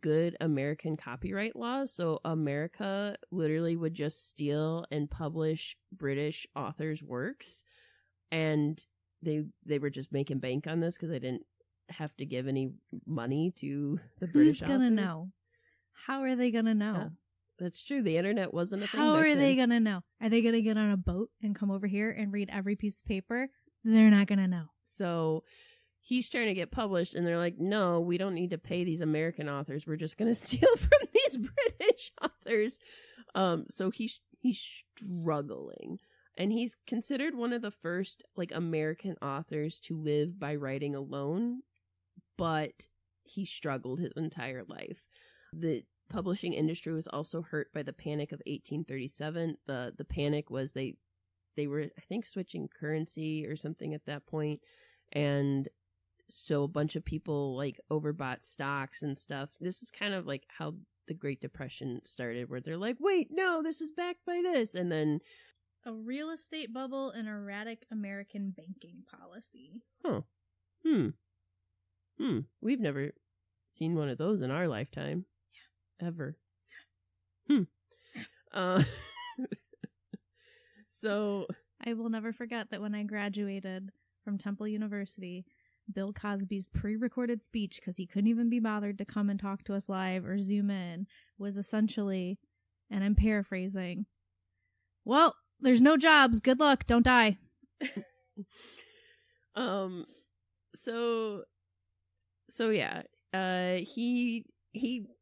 good American copyright laws, so America literally would just steal and publish British authors' works, and they were just making bank on this because they didn't have to give any money to the British authors. Who's gonna know? How are they gonna know? Yeah, that's true. The internet wasn't a thing. How are they gonna know? Are they gonna get on a boat and come over here and read every piece of paper? They're not gonna know. So he's trying to get published, and they're like, no, we don't need to pay these American authors. We're just going to steal from these British authors. So he's struggling. And he's considered one of the first like American authors to live by writing alone, but he struggled his entire life. The publishing industry was also hurt by the Panic of 1837. The panic was they were, I think, switching currency or something at that point, and so a bunch of people like overbought stocks and stuff. This is kind of like how the Great Depression started, where they're like, wait, no, this is backed by this. And then a real estate bubble and erratic American banking policy. Huh. We've never seen one of those in our lifetime. Yeah. Ever. Yeah. So I will never forget that when I graduated from Temple University, Bill Cosby's pre-recorded speech, because he couldn't even be bothered to come and talk to us live or Zoom in, was essentially, and I'm paraphrasing, well, there's no jobs. Good luck. Don't die. So yeah, he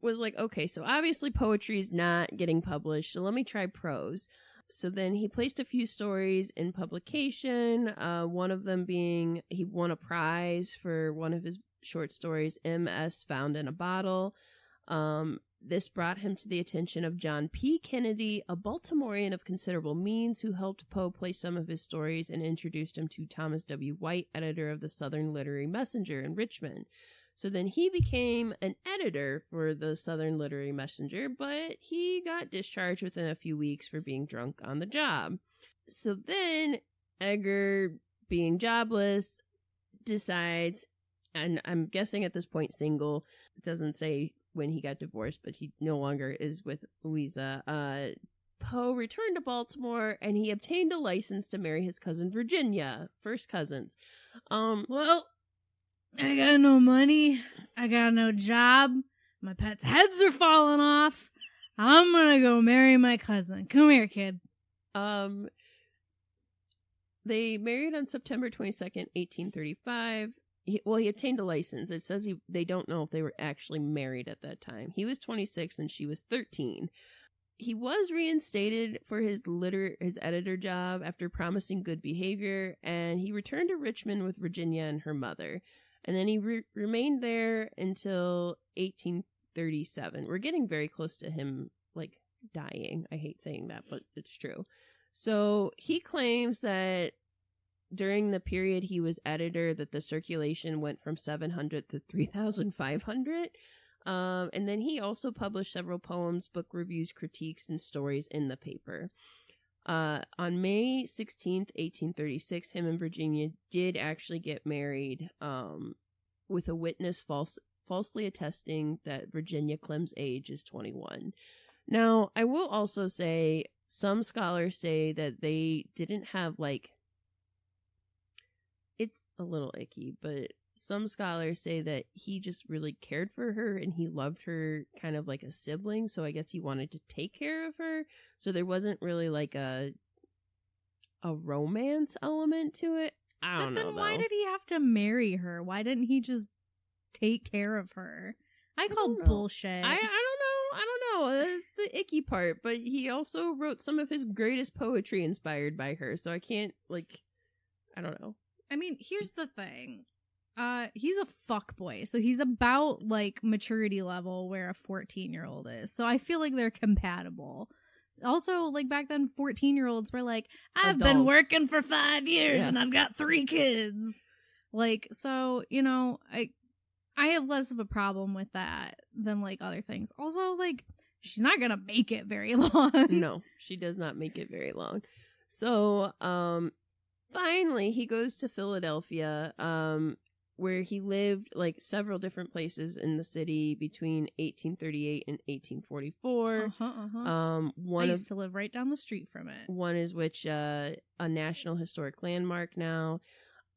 was like, okay, so obviously poetry is not getting published, so let me try prose. So then he placed a few stories in publication, one of them being he won a prize for one of his short stories, M.S. Found in a Bottle. This brought him to the attention of John P. Kennedy, a Baltimorean of considerable means, who helped Poe place some of his stories and introduced him to Thomas W. White, editor of the Southern Literary Messenger in Richmond. So then he became an editor for the Southern Literary Messenger, but he got discharged within a few weeks for being drunk on the job. So then Edgar, being jobless, decides, and I'm guessing at this point single, it doesn't say when he got divorced, but he no longer is with Louisa. Poe returned to Baltimore, and he obtained a license to marry his cousin Virginia, first cousins. Well, I got no money. I got no job. My pets' heads are falling off. I'm gonna go marry my cousin. Come here, kid. They married on September 22nd, 1835. He obtained a license. It says they don't know if they were actually married at that time. He was 26 and she was 13. He was reinstated for his editor job after promising good behavior, and he returned to Richmond with Virginia and her mother. And then he remained there until 1837. We're getting very close to him, like, dying. I hate saying that, but it's true. So he claims that during the period he was editor, that the circulation went from 700 to 3,500. And then he also published several poems, book reviews, critiques, and stories in the paper. On May 16th, 1836, him and Virginia did actually get married, with a witness falsely attesting that Virginia Clem's age is 21. Now, I will also say, some scholars say that they didn't have, like, it's a little icky, but some scholars say that he just really cared for her and he loved her kind of like a sibling. So I guess he wanted to take care of her. So there wasn't really like a romance element to it. I don't know. But then why did he have to marry her? Why didn't he just take care of her? I call bullshit. I don't know. That's the icky part. But he also wrote some of his greatest poetry inspired by her. So I can't, like, I don't know. I mean, here's the thing. He's a fuckboy, so he's about, like, maturity level where a 14-year-old is. So I feel like they're compatible. Also, like, back then, 14-year-olds were like, I've been working for 5 years and I've got 3 kids. Like, so, you know, I have less of a problem with that than, like, other things. Also, like, she's not gonna make it very long. No, she does not make it very long. So, finally, he goes to Philadelphia, where he lived, like, several different places in the city between 1838 and 1844. I used to live right down the street from it. One is a National Historic Landmark now.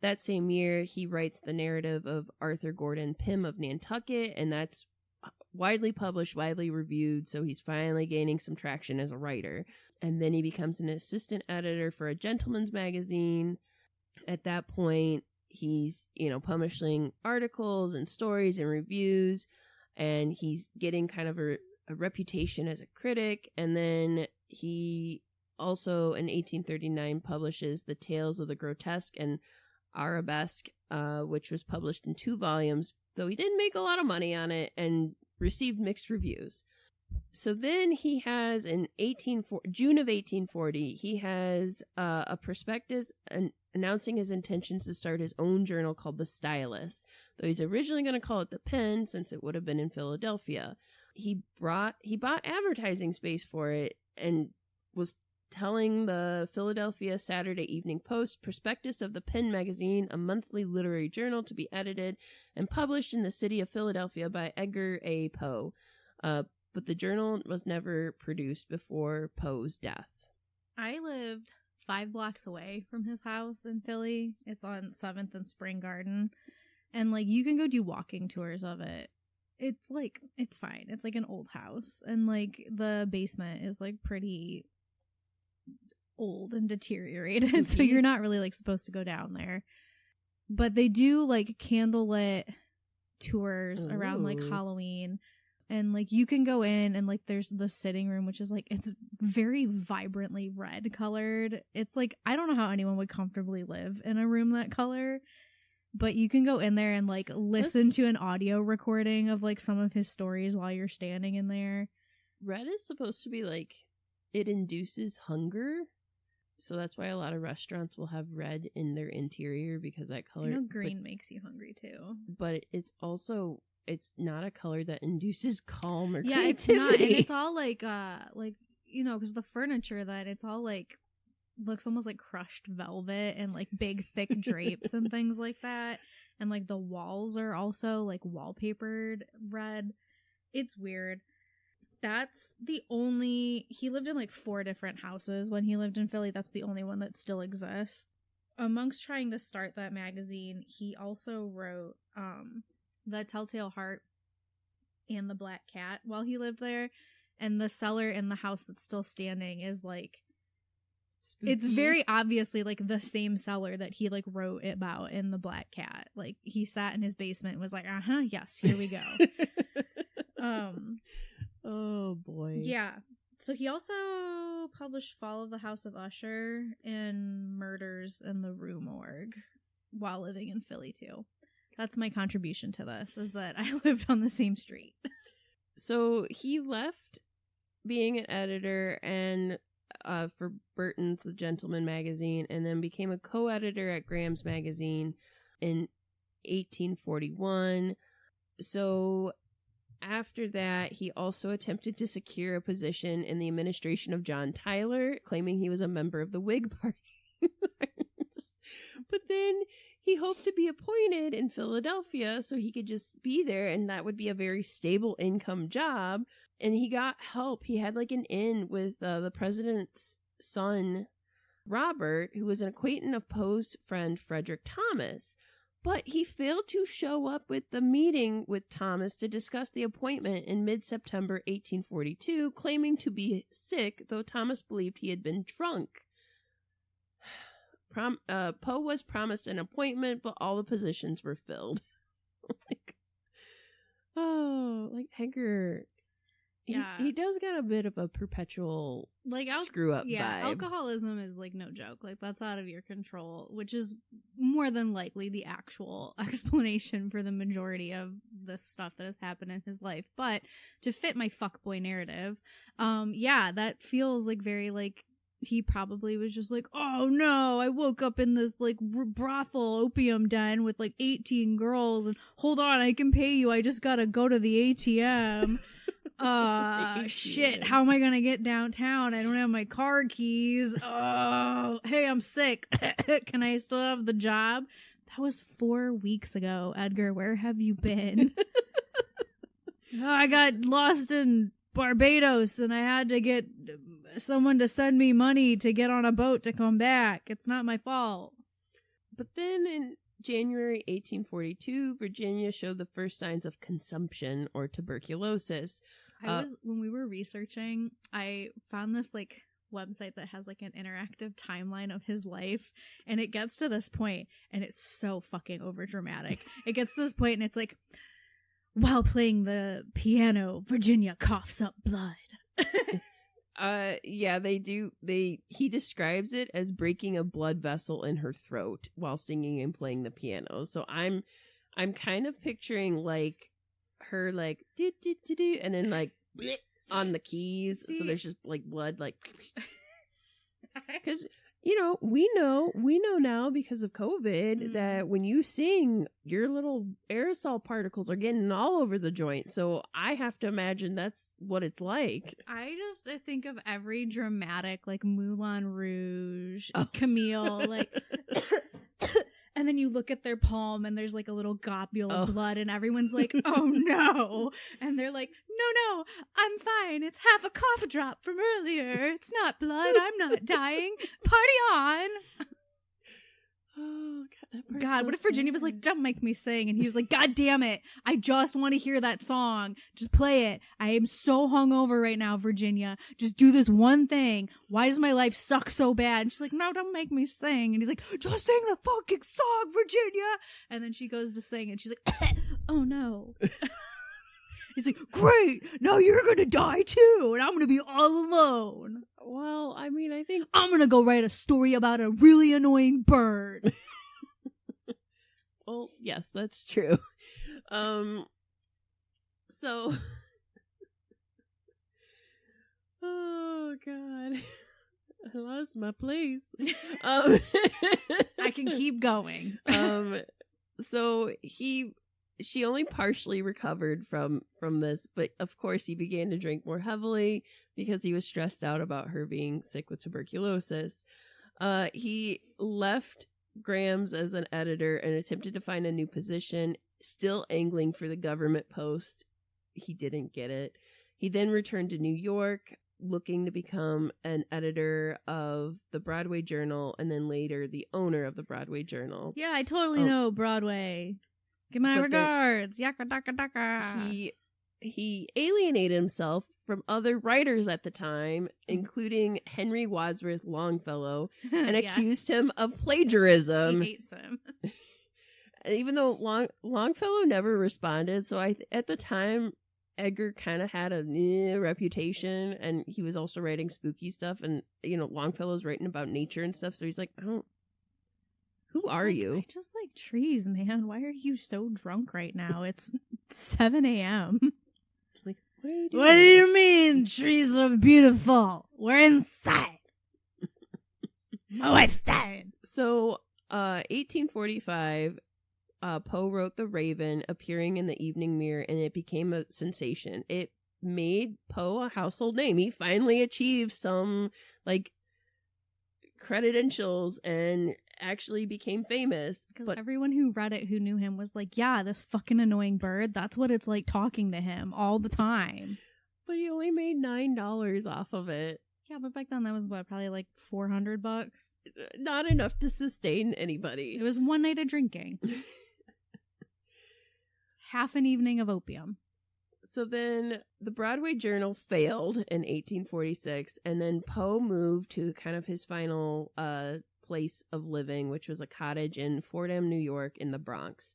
That same year, he writes the narrative of Arthur Gordon Pym of Nantucket, and that's widely published, widely reviewed, so he's finally gaining some traction as a writer. And then he becomes an assistant editor for a gentleman's magazine. At that point, he's, you know, publishing articles and stories and reviews, and he's getting kind of a reputation as a critic. And then he also, in 1839, publishes The Tales of the Grotesque and Arabesque, which was published in 2 volumes, though he didn't make a lot of money on it and received mixed reviews. So then he has, in June of 1840, he has a prospectus announcing his intentions to start his own journal called The Stylus, though he's originally going to call it The Pen, since it would have been in Philadelphia. He bought advertising space for it and was telling the Philadelphia Saturday Evening Post, prospectus of the Pen magazine, a monthly literary journal to be edited and published in the city of Philadelphia by Edgar A. Poe. But the journal was never produced before Poe's death. I lived 5 blocks away from his house in Philly. It's on 7th and Spring Garden. And, like, you can go do walking tours of it. It's, like, it's fine. It's, like, an old house. And, like, the basement is, like, pretty old and deteriorated. So you're not really, like, supposed to go down there. But they do, like, candlelit tours around, like, Halloween. And, like, you can go in and, like, there's the sitting room, which is, like, it's very vibrantly red colored. It's, like, I don't know how anyone would comfortably live in a room that color. But you can go in there and, like, listen to an audio recording of, like, some of his stories while you're standing in there. Red is supposed to be, like, it induces hunger. So that's why a lot of restaurants will have red in their interior, because that color... I know green makes you hungry, too. But it's also... It's not a color that induces calm or creativity. Yeah, it's not. And it's all like, you know, because the furniture that it's all like looks almost like crushed velvet and like big thick drapes and things like that. And like the walls are also like wallpapered red. It's weird. That's the only... He lived in like 4 different houses when he lived in Philly. That's the only one that still exists. Amongst trying to start that magazine, he also wrote The Telltale Heart and The Black Cat while he lived there. And the cellar in the house that's still standing is like... Spooky. It's very obviously like the same cellar that he like wrote about in The Black Cat. Like he sat in his basement and was like, yes, here we go. Oh boy. Yeah. So he also published Fall of the House of Usher and Murders in the Rue Morgue while living in Philly too. That's my contribution to this, is that I lived on the same street. So he left being an editor and for Burton's The Gentleman magazine, and then became a co-editor at Graham's magazine in 1841. So after that, he also attempted to secure a position in the administration of John Tyler, claiming he was a member of the Whig Party. But then he hoped to be appointed in Philadelphia so he could just be there, and that would be a very stable income job. And he got help. He had like an in with the president's son, Robert, who was an acquaintance of Poe's friend Frederick Thomas. But he failed to show up with the meeting with Thomas to discuss the appointment in mid-September 1842, claiming to be sick, though Thomas believed he had been drunk. Poe was promised an appointment, but all the positions were filled. Like Edgar. Yeah. He does got a bit of a perpetual like screw up vibe. Alcoholism is like no joke. Like that's out of your control, which is more than likely the actual explanation for the majority of the stuff that has happened in his life. But to fit my fuckboy narrative, that feels like very like he probably was just like, oh no, I woke up in this like brothel opium den with like 18 girls and hold on, I can pay you. I just gotta go to the ATM. Shit, how am I gonna get downtown? I don't have my car keys. Oh, hey, I'm sick. Can I still have the job? That was 4 weeks ago, Edgar. Where have you been? I got lost in Barbados and I had to get someone to send me money to get on a boat to come back. It's not my fault. But then in January 1842, Virginia showed the first signs of consumption or tuberculosis. When we were researching, I found this like website that has like an interactive timeline of his life, and it gets to this point and it's so fucking overdramatic. It gets to this point and it's like, while playing the piano, Virginia coughs up blood. They do. He describes it as breaking a blood vessel in her throat while singing and playing the piano. So I'm kind of picturing like her like do do do do, and then like bleh, on the keys. See? So there's just like blood like because we know now because of COVID that when you sing, your little aerosol particles are getting all over the joint. So I have to imagine that's what it's like. I think of every dramatic, like Moulin Rouge, Camille, like, and then you look at their palm and there's like a little globule of blood and everyone's like, oh no. And they're like, no, I'm fine. It's half a cough drop from earlier. It's not blood. I'm not dying. Party on. Oh, God, God, what if Virginia was like, don't make me sing? And he was like, God damn it. I just want to hear that song. Just play it. I am so hungover right now, Virginia. Just do this one thing. Why does my life suck so bad? And she's like, no, don't make me sing. And he's like, just sing the fucking song, Virginia. And then she goes to sing and she's like, oh no. He's like, great, now you're gonna die too, and I'm gonna be all alone. Well, I mean, I think I'm gonna go write a story about a really annoying bird. Well, yes, that's true. So, oh God, I lost my place. I can keep going. So she only partially recovered from this, but of course he began to drink more heavily because he was stressed out about her being sick with tuberculosis. He left Graham's as an editor and attempted to find a new position, still angling for the government post he didn't get it. He then returned to New York, looking to become an editor of the Broadway Journal, and then later the owner of the Broadway Journal. Yeah, I totally know Broadway. Give my regards. Yaka daka daka. He alienated himself from other writers at the time, including Henry Wadsworth Longfellow, and accused him of plagiarism. He hates him. Even though Longfellow never responded, so at the time, Edgar kind of had a reputation, and he was also writing spooky stuff, and, Longfellow's writing about nature and stuff, so he's like, who are you? I just like trees, man. Why are you so drunk right now? It's 7 a.m. Like, what are you doing? What do you mean trees are beautiful? We're inside. My wife's dead. So, 1845, Poe wrote The Raven, appearing in the Evening Mirror, and it became a sensation. It made Poe a household name. He finally achieved some, credentials and actually became famous. But everyone who read it who knew him was like, yeah, this fucking annoying bird, that's what it's like talking to him all the time. But he only made $9 off of it. Yeah, but back then that was probably like $400. Not enough to sustain anybody. It was one night of drinking. Half an evening of opium. So then the Broadway Journal failed in 1846, and then Poe moved to kind of his final place of living, which was a cottage in Fordham, New York, in the Bronx.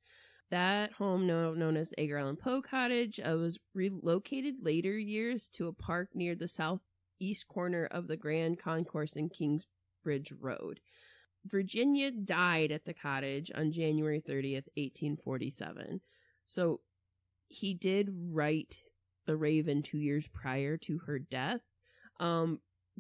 That home, known as Edgar Allan Poe Cottage, was relocated later years to a park near the southeast corner of the Grand Concourse in Kingsbridge Road. Virginia died at the cottage on January 30th, 1847. So he did write The Raven 2 years prior to her death.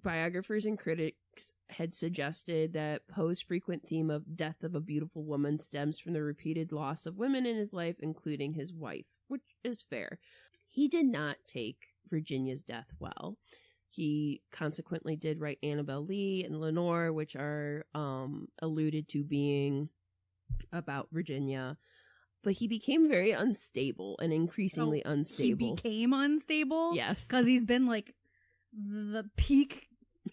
Biographers and critics had suggested that Poe's frequent theme of death of a beautiful woman stems from the repeated loss of women in his life, including his wife, which is fair. He did not take Virginia's death well. He consequently did write Annabel Lee and Lenore, which are alluded to being about Virginia. But he became very unstable and increasingly unstable. He became unstable? Yes. Because he's been like the peak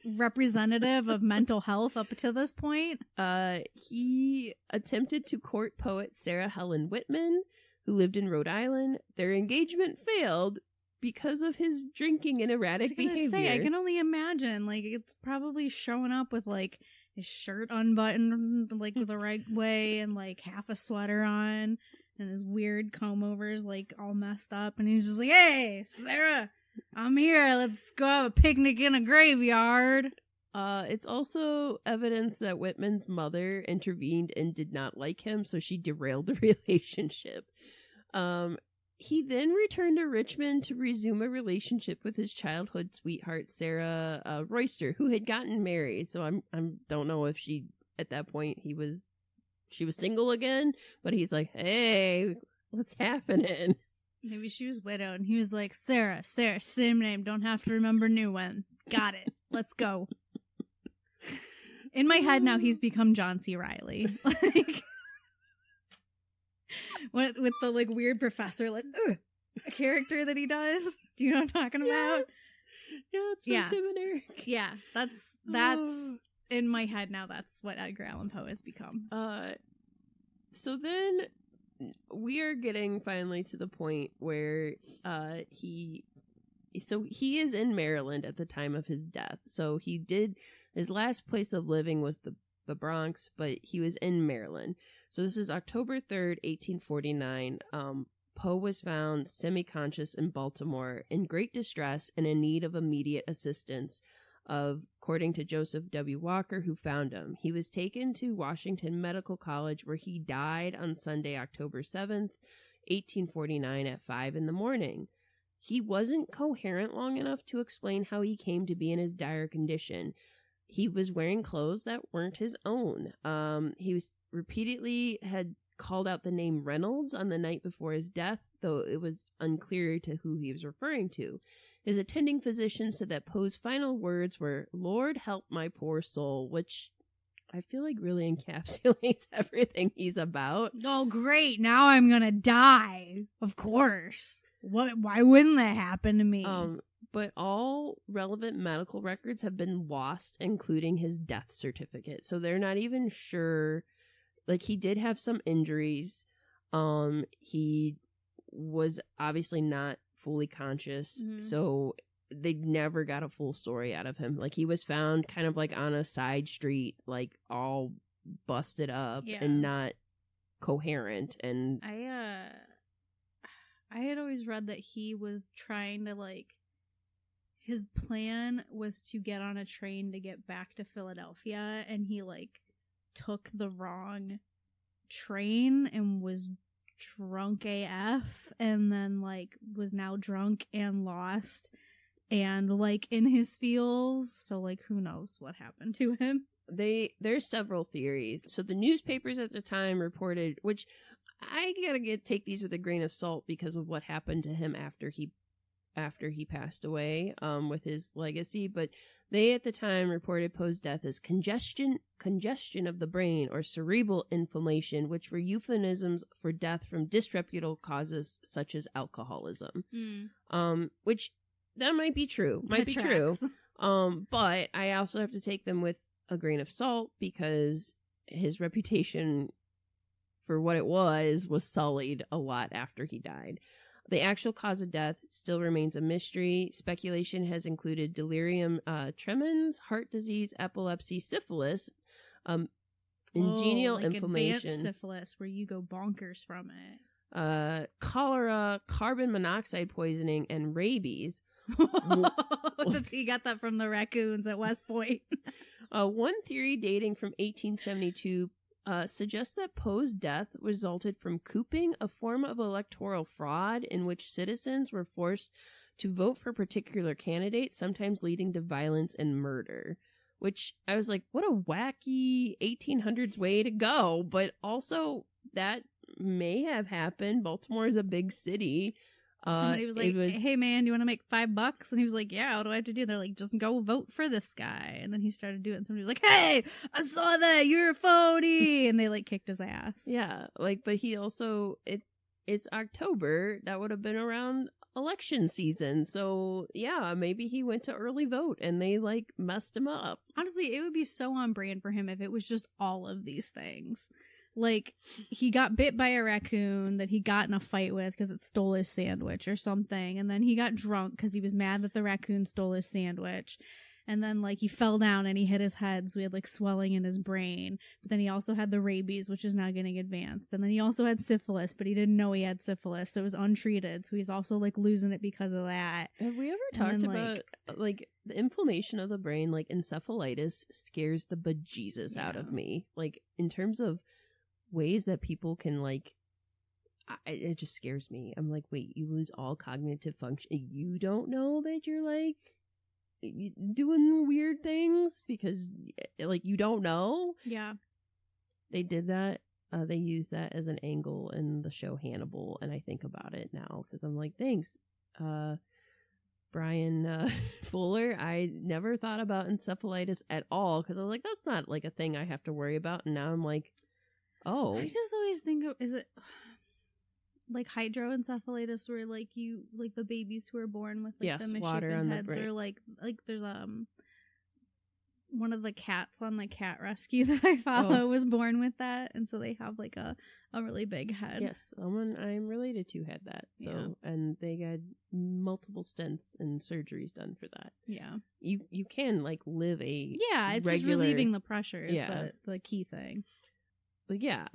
representative of mental health up to this point. He attempted to court poet Sarah Helen Whitman, who lived in Rhode Island. Their engagement failed because of his drinking and erratic behavior. I can only imagine. Like, it's probably showing up with like his shirt unbuttoned like the right way and like half a sweater on and his weird comb overs like all messed up, and he's just like, hey Sarah, I'm here, let's go have a picnic in a graveyard. It's also evidence that Whitman's mother intervened and did not like him, so she derailed the relationship. He then returned to Richmond to resume a relationship with his childhood sweetheart, Sarah Royster, who had gotten married. So I don't know if at that point, she was single again, but he's like, hey, what's happening? Maybe she was widowed, and he was like, Sarah, same name, don't have to remember new one. Got it. Let's go. In my head now, he's become John C. Reilly. Like, with the like weird professor, like character that he does. Do you know what I'm talking about? Yeah, it's from Tim and Eric. Yeah, that's in my head now. That's what Edgar Allan Poe has become. So then we are getting finally to the point where he is in Maryland at the time of his death. So his last place of living was the Bronx, but he was in Maryland. So this is October 3rd, 1849. Poe was found semi-conscious in Baltimore, in great distress and in need of immediate assistance, according to Joseph W. Walker, who found him. He was taken to Washington Medical College, where he died on Sunday, October 7th, 1849 at 5 in the morning. He wasn't coherent long enough to explain how he came to be in his dire condition. He was wearing clothes that weren't his own. He was repeatedly had called out the name Reynolds on the night before his death, though it was unclear to who he was referring to. His attending physician said that Poe's final words were, "Lord help my poor soul," which I feel like really encapsulates everything he's about. Oh, great. Now I'm gonna die. Of course. Why wouldn't that happen to me? But all relevant medical records have been lost, including his death certificate. So they're not even sure. Like, he did have some injuries. He was obviously not fully conscious. So they never got a full story out of him. Like, he was found kind of like on a side street, like all busted up and not coherent. And I had always read that he was trying to, like, his plan was to get on a train to get back to Philadelphia, and he, like, took the wrong train and was drunk AF, and then, like, was now drunk and lost and, like, in his feels. So, like, who knows what happened to him. There's several theories. So the newspapers at the time reported, which I gotta take these with a grain of salt because of what happened to him after he passed away, with his legacy, but they at the time reported Poe's death as congestion of the brain or cerebral inflammation, which were euphemisms for death from disreputable causes such as alcoholism. Which that might be true. But I also have to take them with a grain of salt because his reputation for what it was sullied a lot after he died. The actual cause of death still remains a mystery. Speculation has included delirium tremens, heart disease, epilepsy, syphilis, ingenial inflammation. Advanced syphilis, where you go bonkers from it. Cholera, carbon monoxide poisoning, and rabies. He got that from the raccoons at West Point. One theory dating from 1872 suggests that Poe's death resulted from cooping, a form of electoral fraud in which citizens were forced to vote for particular candidates, sometimes leading to violence and murder. Which I was like, what a wacky 1800s way to go. But also, that may have happened. Baltimore is a big city. Somebody was like, hey man, do you want to make $5? And he was like, yeah, what do I have to do? They're like, just go vote for this guy. And then he started doing it, and somebody was like, hey, I saw that, you're a phony. And they, like, kicked his ass. Yeah, like, but he also, it's October. That would have been around election season. So yeah, maybe he went to early vote and they, like, messed him up. Honestly, it would be so on brand for him if it was just all of these things. Like, he got bit by a raccoon that he got in a fight with because it stole his sandwich or something. And then he got drunk because he was mad that the raccoon stole his sandwich. And then, like, he fell down and he hit his head, so he had, like, swelling in his brain. But then he also had the rabies, which is now getting advanced. And then he also had syphilis, but he didn't know he had syphilis, so it was untreated. So he's also, like, losing it because of that. Have we ever talked about, like, the inflammation of the brain? Like, encephalitis scares the bejesus out of me. Like, in terms of ways that people can, like, it just scares me. I'm like, wait, you lose all cognitive function. You don't know that you're, like, doing weird things because, like, you don't know. Yeah, they did that. They used that as an angle in the show Hannibal, and I think about it now because I'm like, thanks, Brian Fuller. I never thought about encephalitis at all because I was like, that's not, like, a thing I have to worry about. And now I'm like, oh, I just always think of, is it like hydroencephalitis, where, like, you, like, the babies who are born with, like, the misshapen heads, or like there's one of the cats on the cat rescue that I follow was born with that, and so they have, like, a really big head. Yes, someone I'm related to had that. So and they got multiple stents and surgeries done for that. Yeah, you can, like, live a it's just relieving the pressure is the key thing. But yeah,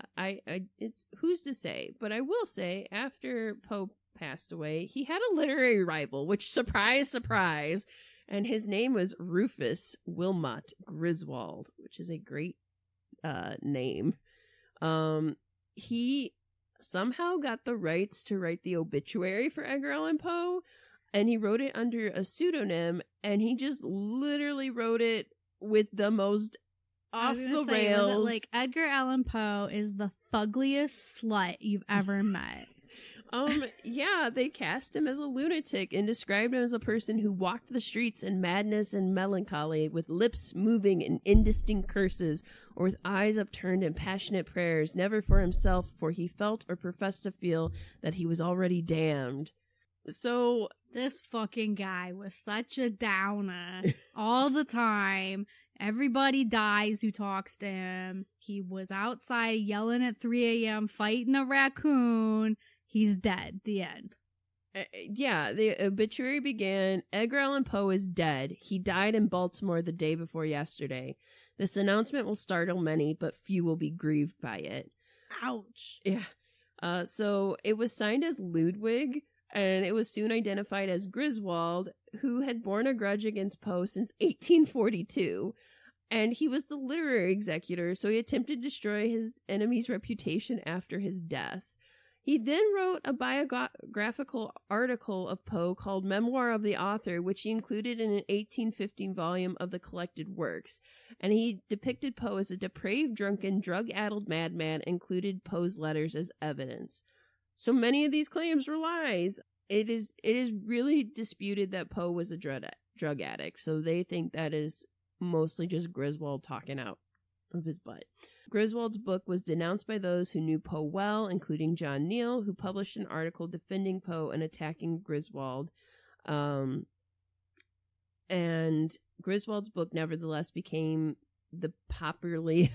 it's who's to say? But I will say, after Poe passed away, he had a literary rival, which, surprise, surprise, and his name was Rufus Wilmot Griswold, which is a great name. He somehow got the rights to write the obituary for Edgar Allan Poe, and he wrote it under a pseudonym, and he just literally wrote it with the most off the rails. Was it like, Edgar Allan Poe is the fuggliest slut you've ever met? Yeah, they cast him as a lunatic and described him as a person who walked the streets in madness and melancholy, with lips moving in indistinct curses, or with eyes upturned in passionate prayers, never for himself, for he felt or professed to feel that he was already damned. So this fucking guy was such a downer all the time. Everybody dies who talks to him. He was outside yelling at 3 a.m., fighting a raccoon. He's dead. The end. Yeah, the obituary began, Edgar Allan Poe is dead. He died in Baltimore the day before yesterday. This announcement will startle many, but few will be grieved by it. Ouch. Yeah. So it was signed as Ludwig, and it was soon identified as Griswold, who had borne a grudge against Poe since 1842. And he was the literary executor, so he attempted to destroy his enemy's reputation after his death. He then wrote a biographical article of Poe called Memoir of the Author, which he included in an 1815 volume of the collected works. And he depicted Poe as a depraved, drunken, drug-addled madman, and included Poe's letters as evidence. So many of these claims were lies. It is really disputed that Poe was a drug addict, so they think that is mostly just Griswold talking out of his butt. Griswold's book was denounced by those who knew Poe well, including John Neal, who published an article defending Poe and attacking Griswold. And Griswold's book nevertheless became the popularly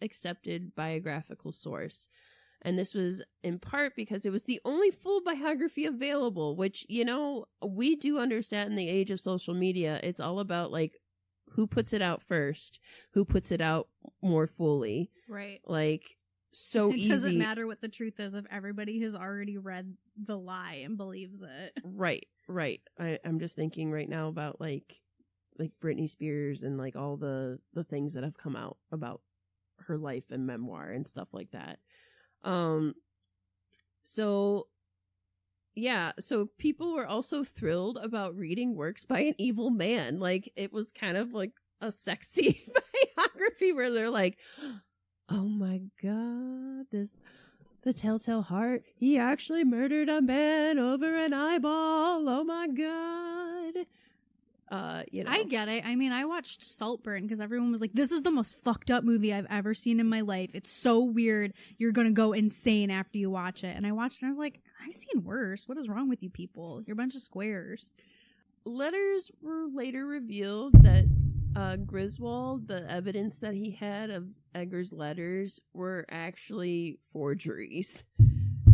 accepted biographical source. And this was in part because it was the only full biography available, which, you know, we do understand in the age of social media. It's all about, like, who puts it out first, who puts it out more fully. Right. Like, so easy. It doesn't matter what the truth is if everybody has already read the lie and believes it. Right. I'm just thinking right now about, like Britney Spears and, like, all the things that have come out about her life and memoir and stuff like that. So people were also thrilled about reading works by an evil man. Like, it was kind of like a sexy biography where they're like, oh my god, the Telltale Heart, he actually murdered a man over an eyeball. Oh my god. You know. I get it. I mean, I watched Saltburn because everyone was like, this is the most fucked up movie I've ever seen in my life. It's so weird. You're going to go insane after you watch it. And I watched it and I was like, I've seen worse. What is wrong with you people? You're a bunch of squares. Letters were later revealed that Griswold, the evidence that he had of Edgar's letters, were actually forgeries.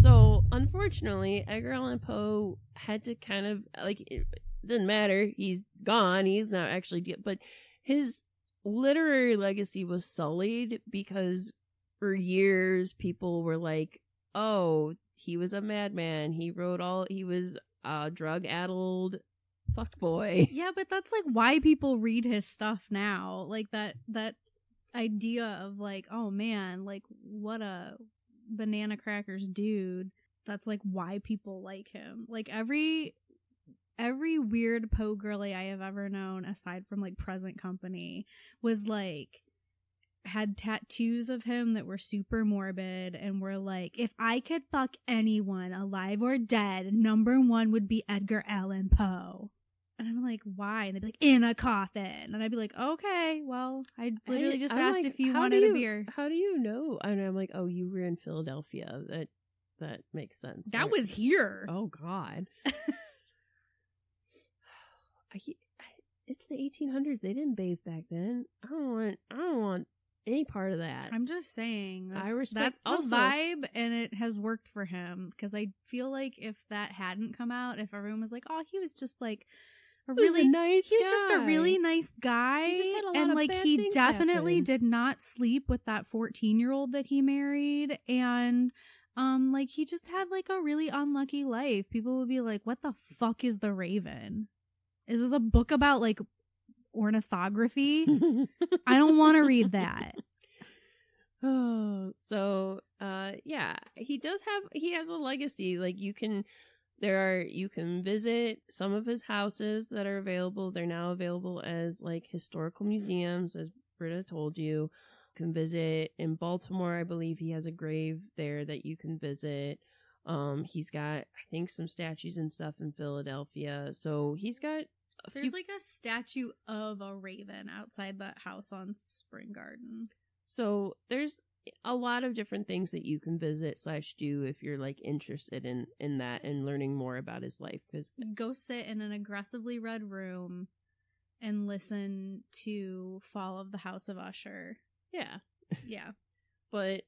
So, unfortunately, Edgar Allan Poe had to kind of, like, it doesn't matter. He's gone. He's not actually, but his literary legacy was sullied because for years people were like, oh, he was a madman. He was a drug-addled fuckboy. Yeah, but that's like why people read his stuff now. Like that idea of like, oh man, like what a banana crackers dude. That's like why people like him. Like every weird Poe girly I have ever known, aside from like Present Company, was like had tattoos of him that were super morbid and were like, if I could fuck anyone alive or dead, number one would be Edgar Allan Poe. And I'm like, why? And they'd be like, in a coffin. And I'd be like, okay, well, I literally just asked like, if you wanted a beer. How do you know? And I'm like, oh, you were in Philadelphia. That makes sense. That was here. Oh God. It's the 1800s. They didn't bathe back then. I don't want any part of that. I'm just saying. I respect. That's the vibe, and it has worked for him. Because I feel like if that hadn't come out, if everyone was like, "Oh, he was just like a really nice he was just a really nice guy," he just had a lot and of like bad he things definitely happen. did not sleep with that 14-year-old that he married, and like he just had like a really unlucky life. People would be like, "What the fuck is the Raven? Is this a book about like ornithography? I don't want to read that." Oh, so yeah, he has a legacy. Like you can visit some of his houses that are available. They're now available as like historical museums, as Britta told you. You can visit in Baltimore. I believe he has a grave there that you can visit. He's got, I think, some statues and stuff in Philadelphia. So he's got There's like a statue of a raven outside that house on Spring Garden. So there's a a lot of different things that you can visit / do if you're like interested in that and learning more about his life. Because go sit in an aggressively red room and listen to Fall of the House of Usher. Yeah. Yeah. But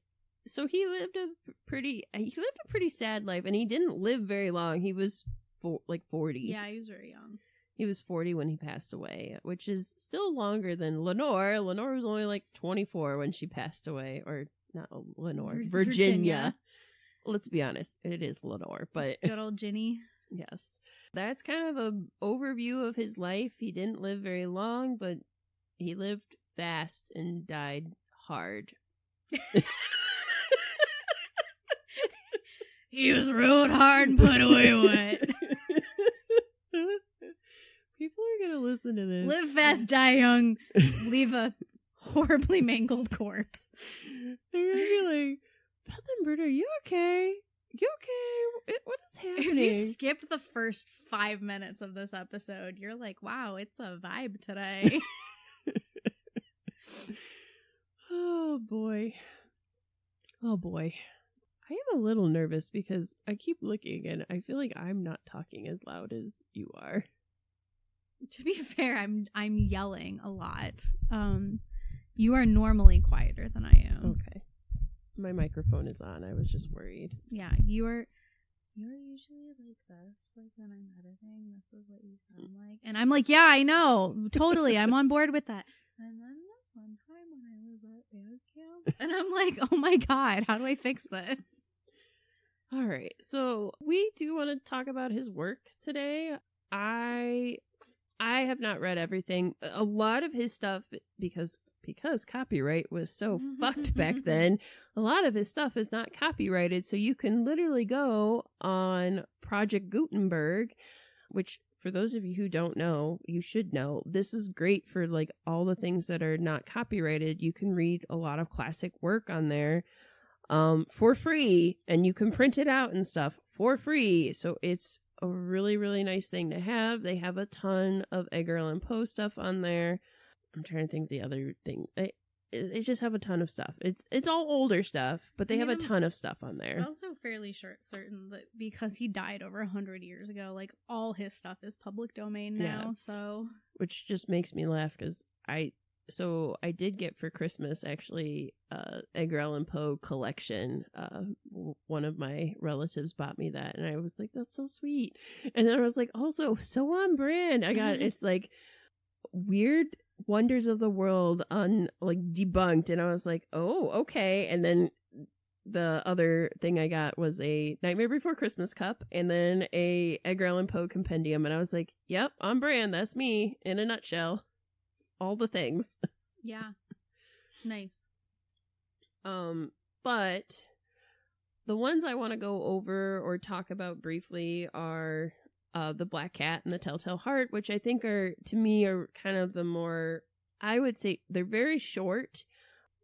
so he lived a pretty sad life, and he didn't live very long. He was 40. Yeah, he was very young. He was 40 when he passed away, which is still longer than Lenore. Lenore was only like 24 when she passed away. Or not Lenore, Virginia. Let's be honest, it is Lenore, but good old Ginny. Yes. That's kind of an overview of his life. He didn't live very long, but he lived fast and died hard. He was rode hard and put away wet. People are going to listen to this. Live fast, die young. Leave a horribly mangled corpse. They're going to be like, Beth and Britta, are you okay? You okay? What is happening? If you skipped the first 5 minutes of this episode, you're like, wow, it's a vibe today. Oh, boy. Oh, boy. I am a little nervous because I keep looking and I feel like I'm not talking as loud as you are. To be fair, I'm yelling a lot. You are normally quieter than I am. Okay. My microphone is on. I was just worried. Yeah, you're usually like this. Like when I'm editing, this is what you sound like. And I'm like, yeah, I know. Totally. I'm on board with that. And then this one time when I was at band camp, and I'm like, oh my God, how do I fix this? All right. So we do want to talk about his work today. I have not read everything. A lot of his stuff, because copyright was so fucked back then, a lot of his stuff is not copyrighted. So you can literally go on Project Gutenberg, which for those of you who don't know, you should know. This is great for like all the things that are not copyrighted. You can read a lot of classic work on there for free, and you can print it out and stuff for free. So it's a really, really nice thing to have. They have a ton of Edgar Allan Poe stuff on there. I'm trying to think the other thing. They just have a ton of stuff. It's all older stuff, but they have a ton of stuff on there. I'm also fairly certain that because he died over 100 years ago, like all his stuff is public domain now. Yeah. So, which just makes me laugh because I did get for Christmas actually Edgar Allan Poe collection. One of my relatives bought me that, and I was like, "That's so sweet." And then I was like, "Also, so on brand." I got it's like Weird Wonders of the World debunked, and I was like, "Oh, okay." And then the other thing I got was a Nightmare Before Christmas cup, and then a Edgar Allan Poe compendium, and I was like, "Yep, on brand. That's me in a nutshell." All the things. Yeah. Nice. But the ones I want to go over or talk about briefly are The Black Cat and The Telltale Heart, which I think are kind of the more, I would say they're very short.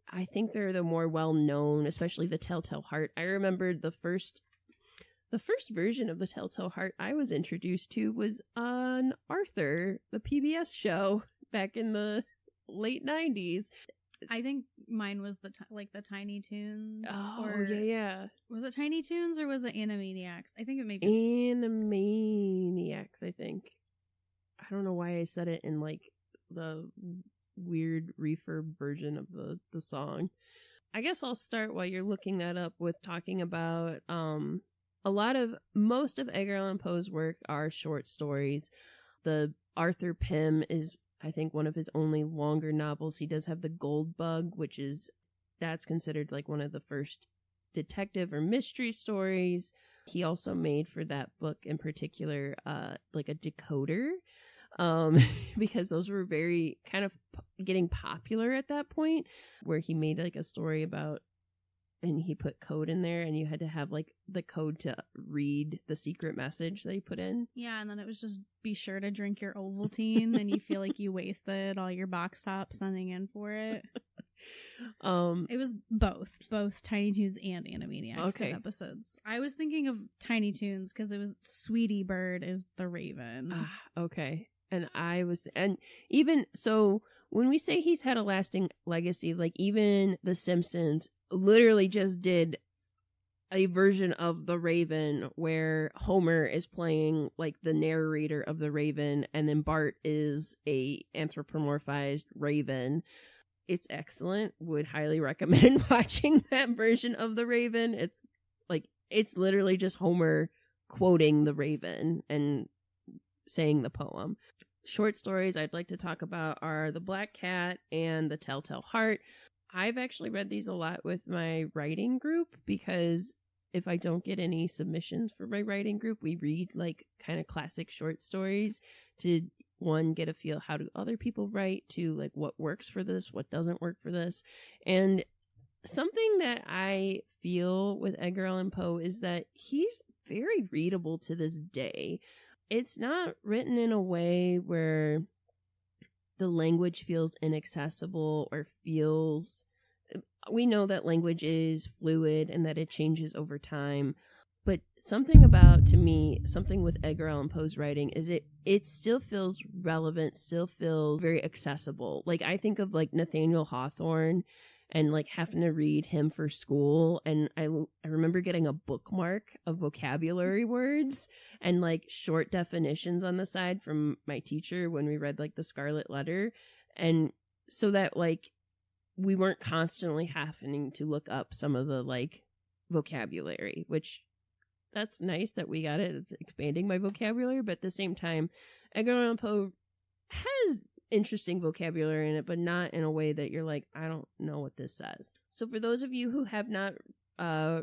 I think they're the more well-known, especially The Telltale Heart. I remember the first version of The Telltale Heart I was introduced to was on Arthur, the PBS show. Back in the late 90s. I think mine was the Tiny Toons. Oh, yeah. Was it Tiny Toons or was it Animaniacs? I think it may be Animaniacs, I think. I don't know why I said it in like the weird refurb version of the song. I guess I'll start while you're looking that up with talking about most of Edgar Allan Poe's work are short stories. The Arthur Pym is, I think, one of his only longer novels. He does have The Gold Bug, that's considered like one of the first detective or mystery stories. He also made for that book in particular, like a decoder, because those were very kind of getting popular at that point, where he made like a story about, and he put code in there, and you had to have like the code to read the secret message that he put in. Yeah, and then it was just be sure to drink your Ovaltine, and you feel like you wasted all your box tops sending in for it. It was both Tiny Toons and Animaniacs episodes. I was thinking of Tiny Toons because it was Sweetie Bird is the raven. Okay. And even so, when we say he's had a lasting legacy, like even The Simpsons literally just did a version of The Raven where Homer is playing like the narrator of The Raven, and then Bart is a anthropomorphized raven. It's excellent. Would highly recommend watching that version of The Raven. It's literally just Homer quoting The Raven and saying the poem. Short stories I'd like to talk about are The Black Cat and The Telltale Heart. I've actually read these a lot with my writing group, because if I don't get any submissions for my writing group, we read like kind of classic short stories to, one, get a feel how do other people write, to like what works for this, what doesn't work for this. And something that I feel with Edgar Allan Poe is that he's very readable to this day. It's not written in a way where the language feels inaccessible or feels... We know that language is fluid and that it changes over time. But something with Edgar Allan Poe's writing is it still feels relevant, still feels very accessible. Like I think of like Nathaniel Hawthorne and like having to read him for school, and I remember getting a bookmark of vocabulary words and like short definitions on the side from my teacher when we read like The Scarlet Letter, and so that like we weren't constantly having to look up some of the like vocabulary, which that's nice that we got it. It's expanding my vocabulary, but at the same time, Edgar Allan Poe has interesting vocabulary in it, but not in a way that you're like, I don't know what this says. So for those of you who have not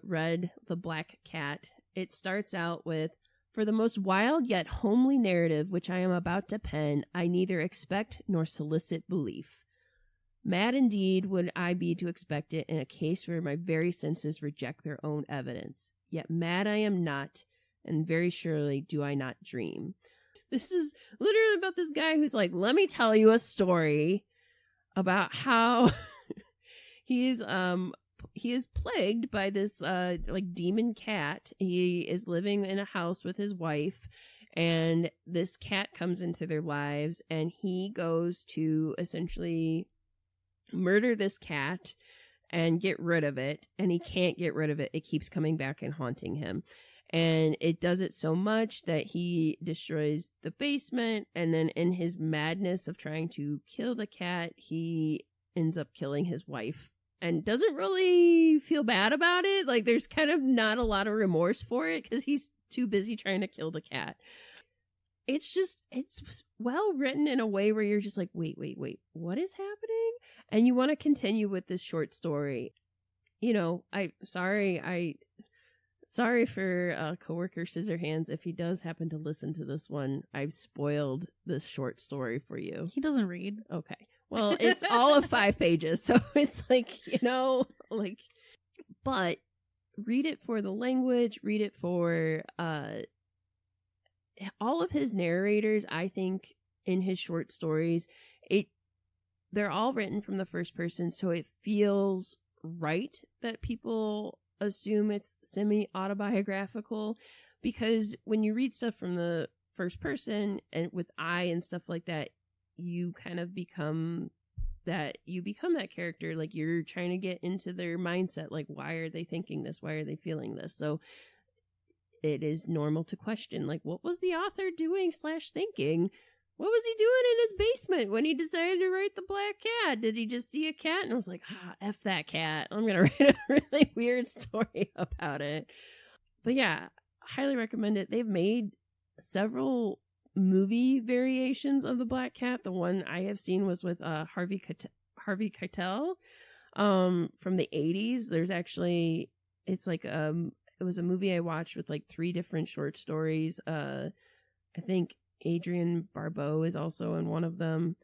read The Black Cat, it starts out with, "For the most wild yet homely narrative which I am about to pen, I neither expect nor solicit belief. Mad indeed would I be to expect it in a case where my very senses reject their own evidence. Yet mad I am not, and very surely do I not dream." This is literally about this guy who's like, let me tell you a story about how he is plagued by this like demon cat. He is living in a house with his wife, and this cat comes into their lives, and he goes to essentially murder this cat and get rid of it, and he can't get rid of it. It keeps coming back and haunting him. And it does it so much that he destroys the basement, and then in his madness of trying to kill the cat, he ends up killing his wife and doesn't really feel bad about it. Like, there's kind of not a lot of remorse for it because he's too busy trying to kill the cat. It's well written in a way where you're just like, wait, what is happening? And you want to continue with this short story. You know, Sorry for coworker Scissorhands if he does happen to listen to this one. I've spoiled this short story for you. He doesn't read. Okay. Well, it's all of 5 pages, so it's like, but read it for the language, read it for all of his narrators. I think in his short stories, they're all written from the first person, so it feels right that people assume it's semi-autobiographical, because when you read stuff from the first person and with I and stuff like that, you kind of become that character. Like, you're trying to get into their mindset, like, why are they thinking this, why are they feeling this? So it is normal to question, like, what was the author doing / thinking? What was he doing in his basement when he decided to write The Black Cat? Did he just see a cat and was like, F that cat, I'm going to write a really weird story about it? But yeah, highly recommend it. They've made several movie variations of The Black Cat. The one I have seen was with Harvey Keitel from the 80s. There's actually, it's like, it was a movie I watched with like 3 different short stories. I think Adrienne Barbeau is also in one of them.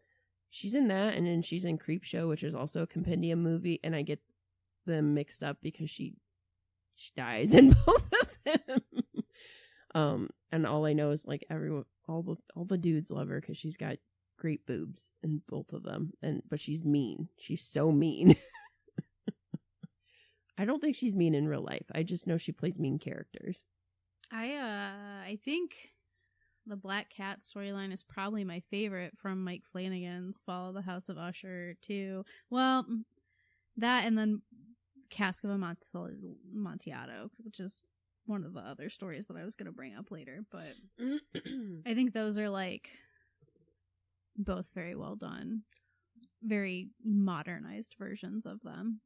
She's in that, and then she's in Creepshow, which is also a compendium movie, and I get them mixed up because she dies in both of them. And all I know is like all the dudes love her because she's got great boobs in both of them, but she's mean. She's so mean. I don't think she's mean in real life. I just know she plays mean characters. I think The Black Cat storyline is probably my favorite from Mike Flanagan's Fall of the House of Usher too. Well, that and then Cask of Amontillado, which is one of the other stories that I was going to bring up later. But I think those are like both very well done, very modernized versions of them.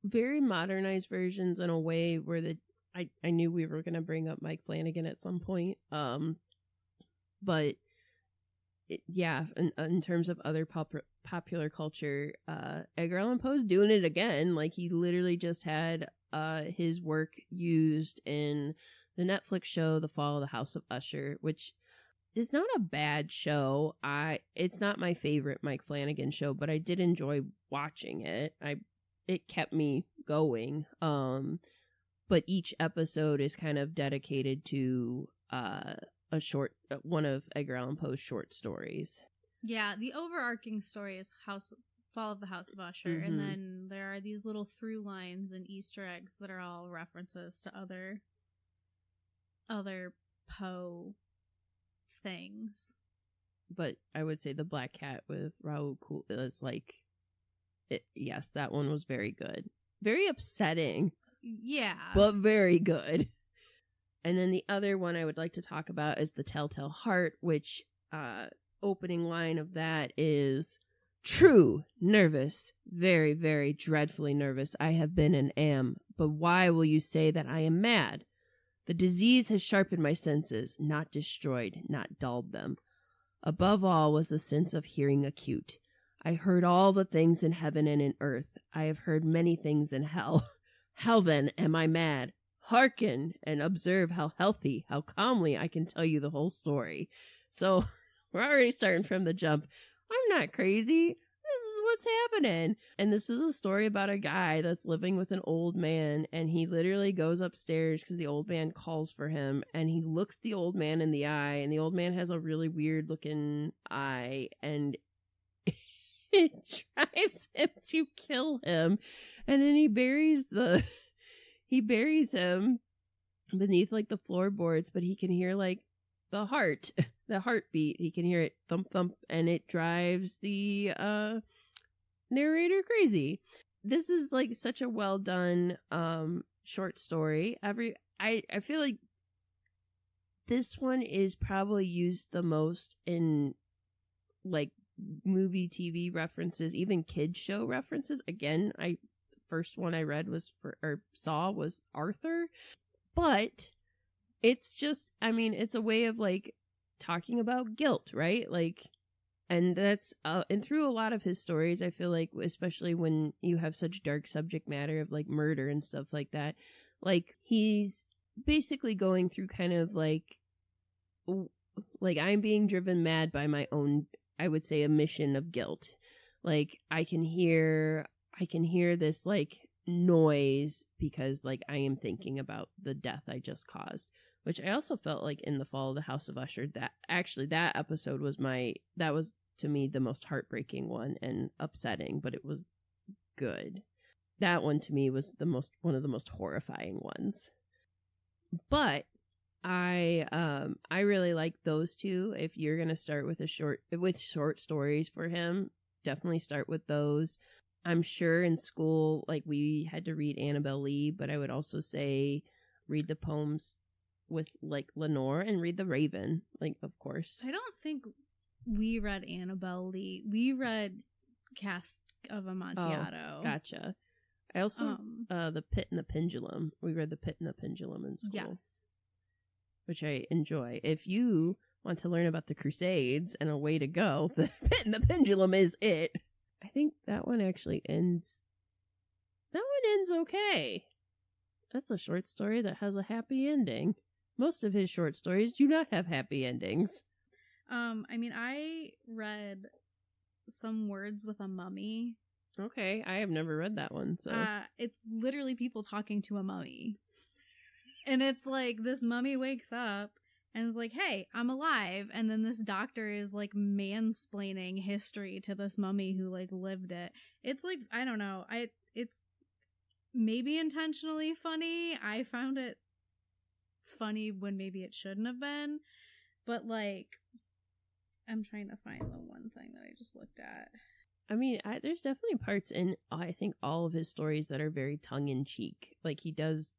Very modernized versions in a way where I knew we were going to bring up Mike Flanagan at some point. But in terms of other popular culture, Edgar Allan Poe's doing it again. Like, he literally just had his work used in the Netflix show The Fall of the House of Usher, which is not a bad show. It's not my favorite Mike Flanagan show, but I did enjoy watching it. It kept me going. But each episode is kind of dedicated to one of Edgar Allan Poe's short stories. Yeah, the overarching story is Fall of the House of Usher, Mm-hmm. and then there are these little through lines and Easter eggs that are all references to other Poe things. But I would say the Black Cat with Raoul Cool is like, yes, that one was very good. Very upsetting. Yeah. But very good. And then the other one I would like to talk about is The Telltale Heart, which opening line of that is, "True, nervous, very, very dreadfully nervous I have been and am, but why will you say that I am mad? The disease has sharpened my senses, not destroyed, not dulled them. Above all was the sense of hearing acute. I heard all the things in heaven and in earth. I have heard many things in hell. How then am I mad? Hearken and observe how healthy, how calmly I can tell you the whole story." So we're already starting from the jump. I'm not crazy. This is what's happening. And this is a story about a guy that's living with an old man, and he literally goes upstairs because the old man calls for him, and he looks the old man in the eye, and the old man has a really weird looking eye, and it drives him to kill him. And then he buries him beneath like the floorboards, but he can hear like the heartbeat. He can hear it thump thump, and it drives the narrator crazy. This is like such a well done short story. I feel like this one is probably used the most in like movie, TV references, even kids show references. Again, first one I read saw was Arthur, but it's just, I mean, it's a way of like talking about guilt, right? Like, and that's and through a lot of his stories, I feel like, especially when you have such dark subject matter of like murder and stuff like that, like he's basically going through kind of like I'm being driven mad by my own, I would say, a mission of guilt. Like I can hear this like noise because like I am thinking about the death I just caused, which I also felt like in The Fall of the House of Usher. That episode was to me the most heartbreaking one and upsetting, but it was good. That one to me was one of the most horrifying ones. But I really like those two. If you're gonna start with short stories for him, definitely start with those. I'm sure in school, like, we had to read Annabelle Lee, but I would also say read the poems with like Lenore and read The Raven, like, of course. I don't think we read Annabelle Lee. We read Cask of Amontillado. Oh, gotcha. I also The Pit and the Pendulum. We read The Pit and the Pendulum in school. Yes. Which I enjoy. If you want to learn about the Crusades and a way to go, The Pit and the Pendulum is it. I think that one actually ends. That one ends okay. That's a short story that has a happy ending. Most of his short stories do not have happy endings. I mean, I read Some Words with a Mummy. Okay, I have never read that one, so. It's literally people talking to a mummy. And it's like, this mummy wakes up and is like, hey, I'm alive. And then this doctor is like mansplaining history to this mummy who like lived it. It's like, I don't know. It's maybe intentionally funny. I found it funny when maybe it shouldn't have been. But, like, I'm trying to find the one thing that I just looked at. I mean, there's definitely parts in, I think, all of his stories that are very tongue-in-cheek. Like, he does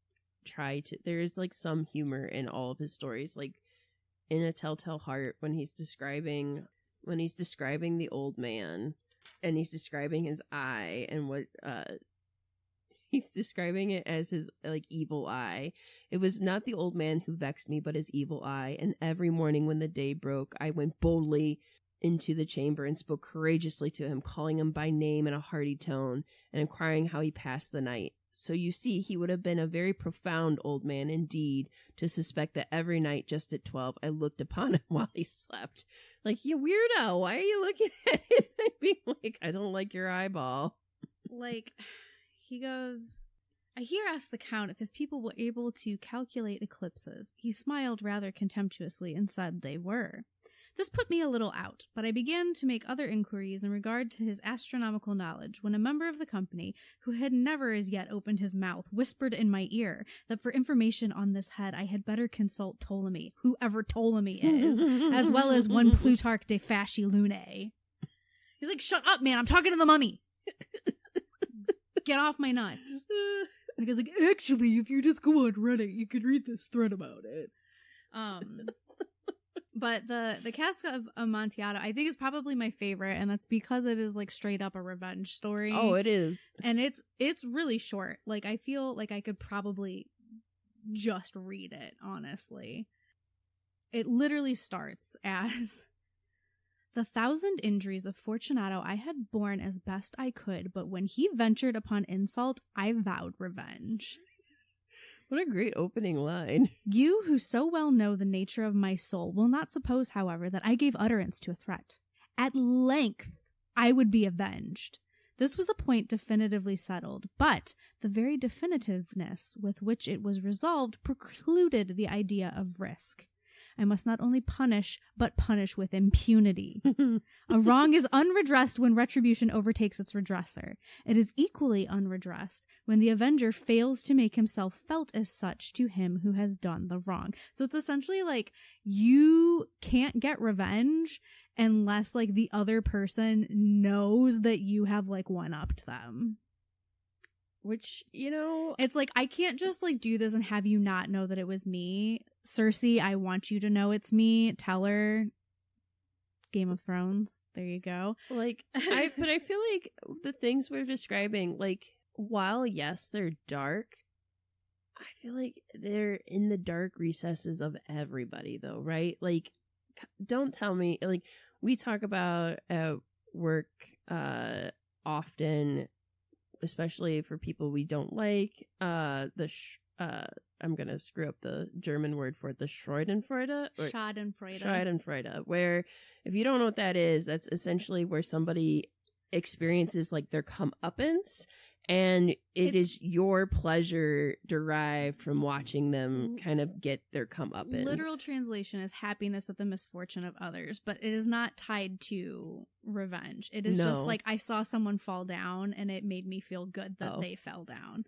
try to... There is, like, some humor in all of his stories. Like, in A Telltale Heart, when he's describing the old man, and he's describing his eye, and what... he's describing it as his, like, evil eye. It was not the old man who vexed me, but his evil eye. And every morning when the day broke, I went boldly into the chamber and spoke courageously to him, calling him by name in a hearty tone, and inquiring how he passed the night. So you see, he would have been a very profound old man indeed to suspect that every night just at 12 I looked upon him while he slept. Like, you weirdo, why are you looking at it? I mean, like, I don't like your eyeball. Like... He goes, I here asked the Count if his people were able to calculate eclipses. He smiled rather contemptuously and said they were. This put me a little out, but I began to make other inquiries in regard to his astronomical knowledge when a member of the company, who had never as yet opened his mouth, whispered in my ear that for information on this head I had better consult Ptolemy, whoever Ptolemy is, as well as one Plutarch de Fasci Lunae. He's like, shut up, man, I'm talking to the mummy. Get off my nuts. And the guy's like, actually, if you just go on Reddit, you could read this thread about it. But the Cask of Amontillado, I think, is probably my favorite, and that's because it is, like, straight up a revenge story. Oh, it is. And it's really short. Like, I feel like I could probably just read it, honestly. It literally starts as... The 1,000 injuries of Fortunato I had borne as best I could, but when he ventured upon insult, I vowed revenge. What a great opening line. You, who so well know the nature of my soul, will not suppose, however, that I gave utterance to a threat. At length, I would be avenged. This was a point definitively settled, but the very definitiveness with which it was resolved precluded the idea of risk. I must not only punish, but punish with impunity. A wrong is unredressed when retribution overtakes its redresser. It is equally unredressed when the avenger fails to make himself felt as such to him who has done the wrong. So it's essentially like, you can't get revenge unless, like, the other person knows that you have, like, one-upped them. Which, you know... It's like, I can't just, like, do this and have you not know that it was me. Cersei, I want you to know it's me. Tell her. Game of Thrones. There you go. Like, but I feel like the things we're describing, like, while, yes, they're dark, I feel like they're in the dark recesses of everybody, though, right? Like, don't tell me, like, we talk about at work often, especially for people we don't like, I'm going to screw up the German word for it, the Schadenfreude? Schadenfreude, where, if you don't know what that is, that's essentially where somebody experiences, like, their comeuppance, and it is your pleasure derived from watching them kind of get their comeuppance. Literal translation is happiness at the misfortune of others, but it is not tied to revenge. It is just like, I saw someone fall down and it made me feel good that they fell down.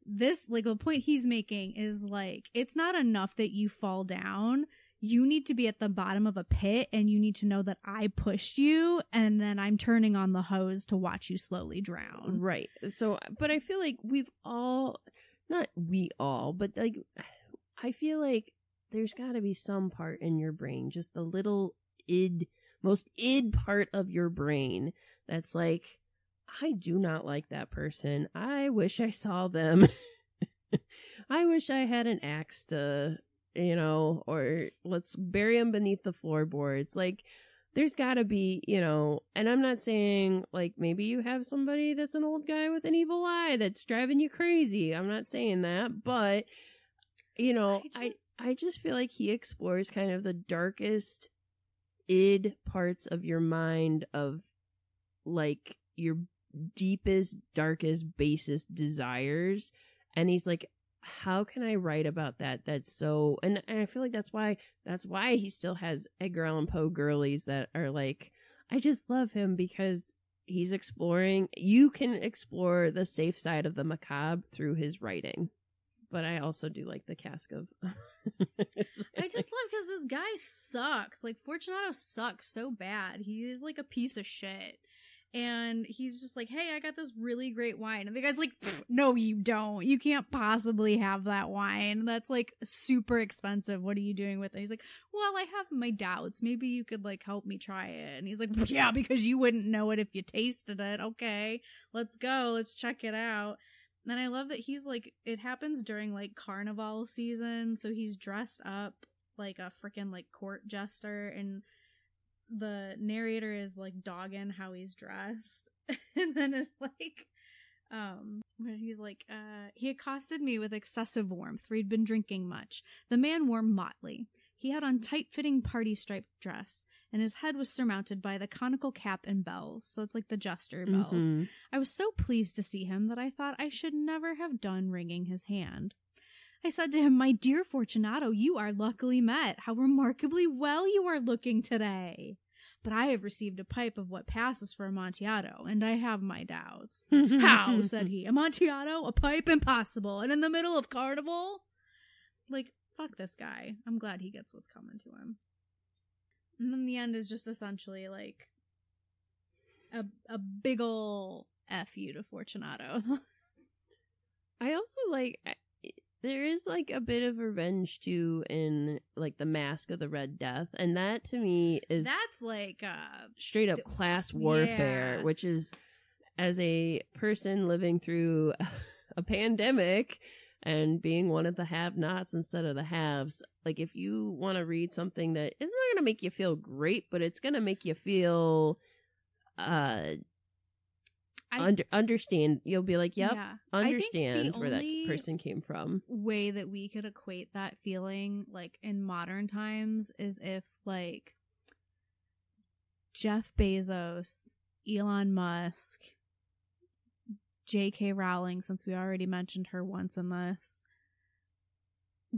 This, like, the point he's making is, like, it's not enough that you fall down. You need to be at the bottom of a pit, and you need to know that I pushed you, and then I'm turning on the hose to watch you slowly drown. Right. So, but I feel like we've all, not we all, but, like, I feel like there's got to be some part in your brain, just the little most id part of your brain that's like, I do not like that person. I wish I saw them. I wish I had an axe to, you know, or let's bury them beneath the floorboards. Like, there's got to be, you know, and I'm not saying, like, maybe you have somebody that's an old guy with an evil eye that's driving you crazy. I'm not saying that, but, you know, I just feel like he explores kind of the darkest id parts of your mind, of, like, your deepest, darkest, basest desires, and he's like, how can I write about that? That's so, and I feel like that's why he still has Edgar Allan Poe girlies that are like, I just love him because he's exploring. You can explore the safe side of the macabre through his writing. But I also do like the cask of. I just love because this guy sucks. Like, Fortunato sucks so bad. He is like a piece of shit. And he's just like, hey, I got this really great wine. And the guy's like, no, you don't. You can't possibly have that wine. That's like super expensive. What are you doing with it? He's like, well, I have my doubts. Maybe you could like help me try it. And he's like, yeah, because you wouldn't know it if you tasted it. Okay, let's go. Let's check it out. And I love that he's like, it happens during like carnival season. So he's dressed up like a freaking like court jester, and the narrator is like dogging how he's dressed. And then it's like, he's like, he accosted me with excessive warmth, for he'd been drinking much. The man wore motley. He had on tight-fitting party striped dress, and his head was surmounted by the conical cap and bells, so it's like the jester bells. Mm-hmm. I was so pleased to see him that I thought I should never have done wringing his hand. I said to him, my dear Fortunato, you are luckily met. How remarkably well you are looking today. But I have received a pipe of what passes for Amontillado, and I have my doubts. How? Said he. Amontillado? A pipe? Impossible. And in the middle of carnival? Like, fuck this guy. I'm glad he gets what's coming to him. And then the end is just essentially like a big ol' F you to Fortunato. I also like, there is like a bit of revenge too in like the Mask of the Red Death, and that to me is that's like straight up class warfare, which is, as a person living through a pandemic and being one of the have-nots instead of the haves, like if you want to read something that isn't going to make you feel great, but it's going to make you feel understand, you'll be like, yep, yeah. Understand where that person came from. Way that we could equate that feeling like in modern times is if like Jeff Bezos, Elon Musk, J.K. Rowling, since we already mentioned her once in this,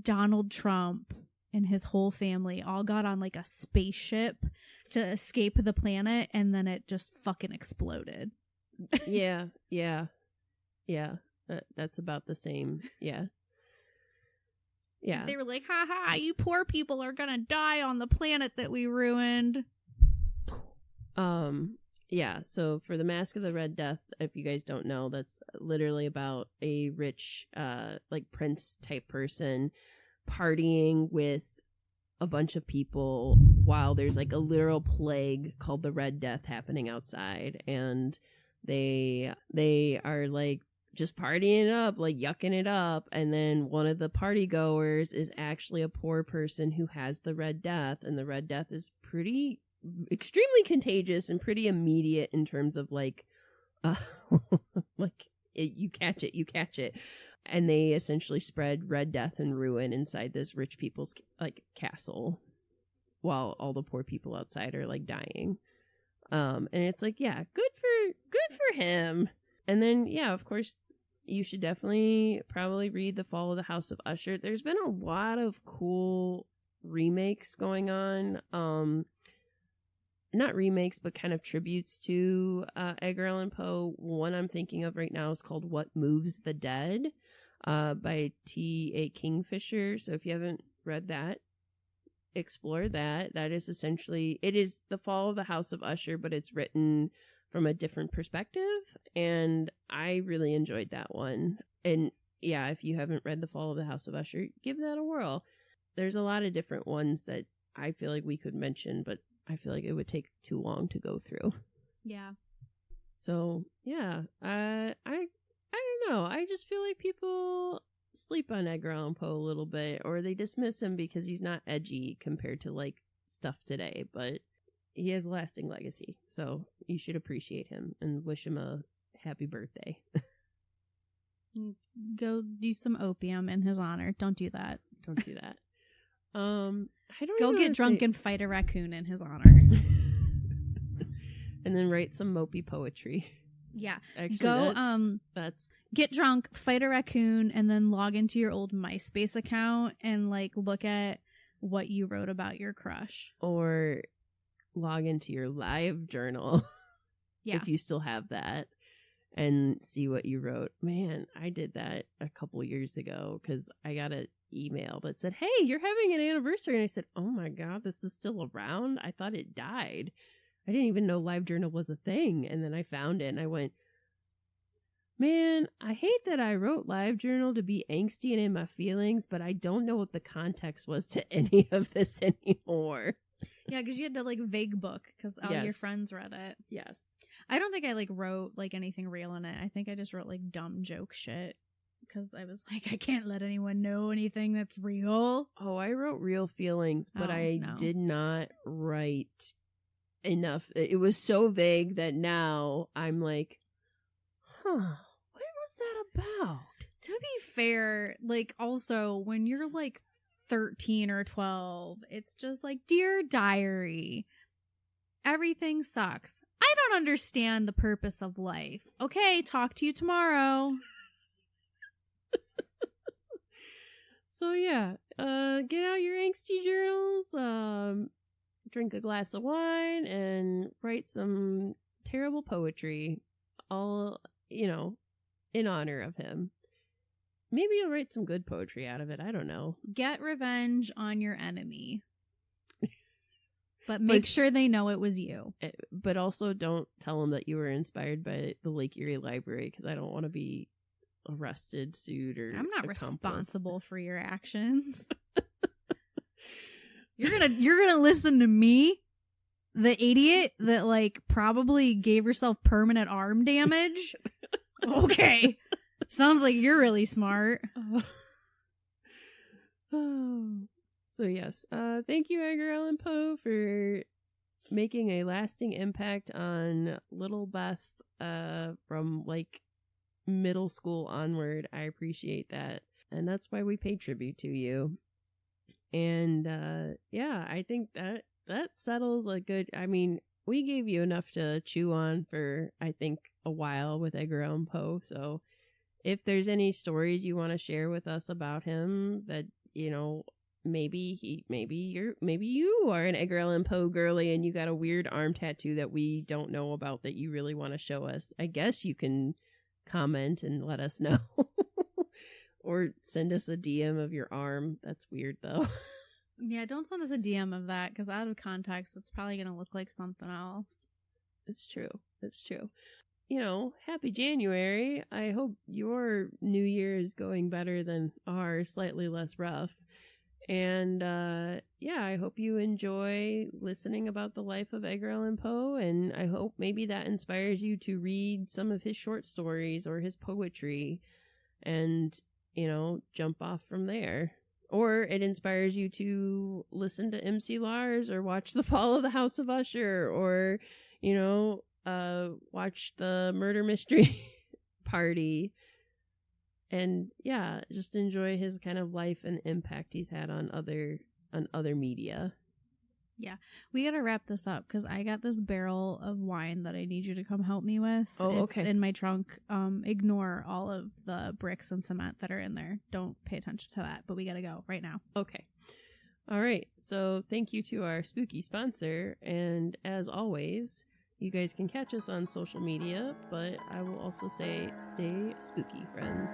Donald Trump and his whole family all got on like a spaceship to escape the planet, and then it just fucking exploded. Yeah. That's about the same. Yeah. They were like, haha, you poor people are gonna die on the planet that we ruined. Yeah, so for the Mask of the Red Death, if you guys don't know, that's literally about a rich, like prince type person partying with a bunch of people while there's like a literal plague called the Red Death happening outside, and they are like just partying up, like yucking it up, and then one of the party goers is actually a poor person who has the Red Death, and the Red Death is extremely contagious and pretty immediate in terms of like you catch it, and they essentially spread Red Death and ruin inside this rich people's like castle while all the poor people outside are like dying. And it's like, yeah, good for him. And then yeah, of course you should definitely probably read The Fall of the House of Usher. There's been a lot of cool remakes going on, not remakes, but kind of tributes to Edgar Allan Poe. One I'm thinking of right now is called What Moves the Dead by T.A. Kingfisher. So if you haven't read that, explore that. That is essentially, it is The Fall of the House of Usher, but it's written from a different perspective, and I really enjoyed that one. And yeah, if you haven't read The Fall of the House of Usher, give that a whirl. There's a lot of different ones that I feel like we could mention, but I feel like it would take too long to go through. Yeah. So yeah, I don't know. I just feel like people sleep on Edgar Allan Poe a little bit, or they dismiss him because he's not edgy compared to like stuff today. But he has a lasting legacy, so you should appreciate him and wish him a happy birthday. Go do some opium in his honor. Don't do that. Don't do that. I don't go get drunk and fight a raccoon in his honor. And then write some mopey poetry. Yeah. Actually, go that's get drunk, fight a raccoon, and then log into your old MySpace account and like look at what you wrote about your crush. Or log into your live journal. Yeah. If you still have that. and see what you wrote. Man, I did that a couple years ago because I got an email that said, hey, you're having an anniversary. And I said, oh my God, this is still around? I thought it died. I didn't even know LiveJournal was a thing. And then I found it and I went, man, I hate that I wrote LiveJournal to be angsty and in my feelings, but I don't know what the context was to any of this anymore. Yeah, because you had to like vague book because all your friends read it. Yes. I don't think I like wrote like anything real in it. I think I just wrote like dumb joke shit because I was like, I can't let anyone know anything that's real. Oh, I wrote real feelings, but I did not write enough. It was so vague that now I'm like, huh, what was that about? To be fair, like also when you're like 13 or 12, it's just like, dear diary, everything sucks. I don't understand the purpose of life. Okay, talk to you tomorrow. So yeah, get out your angsty journals, drink a glass of wine, and write some terrible poetry, all, in honor of him. Maybe you'll write some good poetry out of it. I don't know. Get revenge on your enemy. But make sure they know it was you. But also don't tell them that you were inspired by the Lake Erie Library, because I don't want to be arrested, sued, or I'm not accomplice. Responsible for your actions. You're gonna listen to me, the idiot that like probably gave herself permanent arm damage. Okay. Sounds like you're really smart. So yes, thank you, Edgar Allan Poe, for making a lasting impact on little Beth from like middle school onward. I appreciate that, and that's why we pay tribute to you. And yeah, I think that settles a good. I mean, we gave you enough to chew on for I think a while with Edgar Allan Poe. So if there's any stories you want to share with us about him that maybe you are an Edgar Allan Poe girly and you got a weird arm tattoo that we don't know about that you really want to show us, I guess you can comment and let us know. Or send us a DM of your arm. That's weird though. Yeah, don't send us a DM of that because out of context it's probably going to look like something else. It's true. Happy January. I hope your new year is going better than ours, slightly less rough. And yeah, I hope you enjoy listening about the life of Edgar Allan Poe, and I hope maybe that inspires you to read some of his short stories or his poetry and, jump off from there. Or it inspires you to listen to MC Lars or watch The Fall of the House of Usher or, watch the Murder Mystery Party. And yeah, just enjoy his kind of life and impact he's had on other media. Yeah, we gotta wrap this up because I got this barrel of wine that I need you to come help me with. Oh, it's in my trunk. Ignore all of the bricks and cement that are in there. Don't pay attention to that. But we gotta go right now. Okay. All right. So thank you to our spooky sponsor, and as always, you guys can catch us on social media. But I will also say, stay spooky, friends.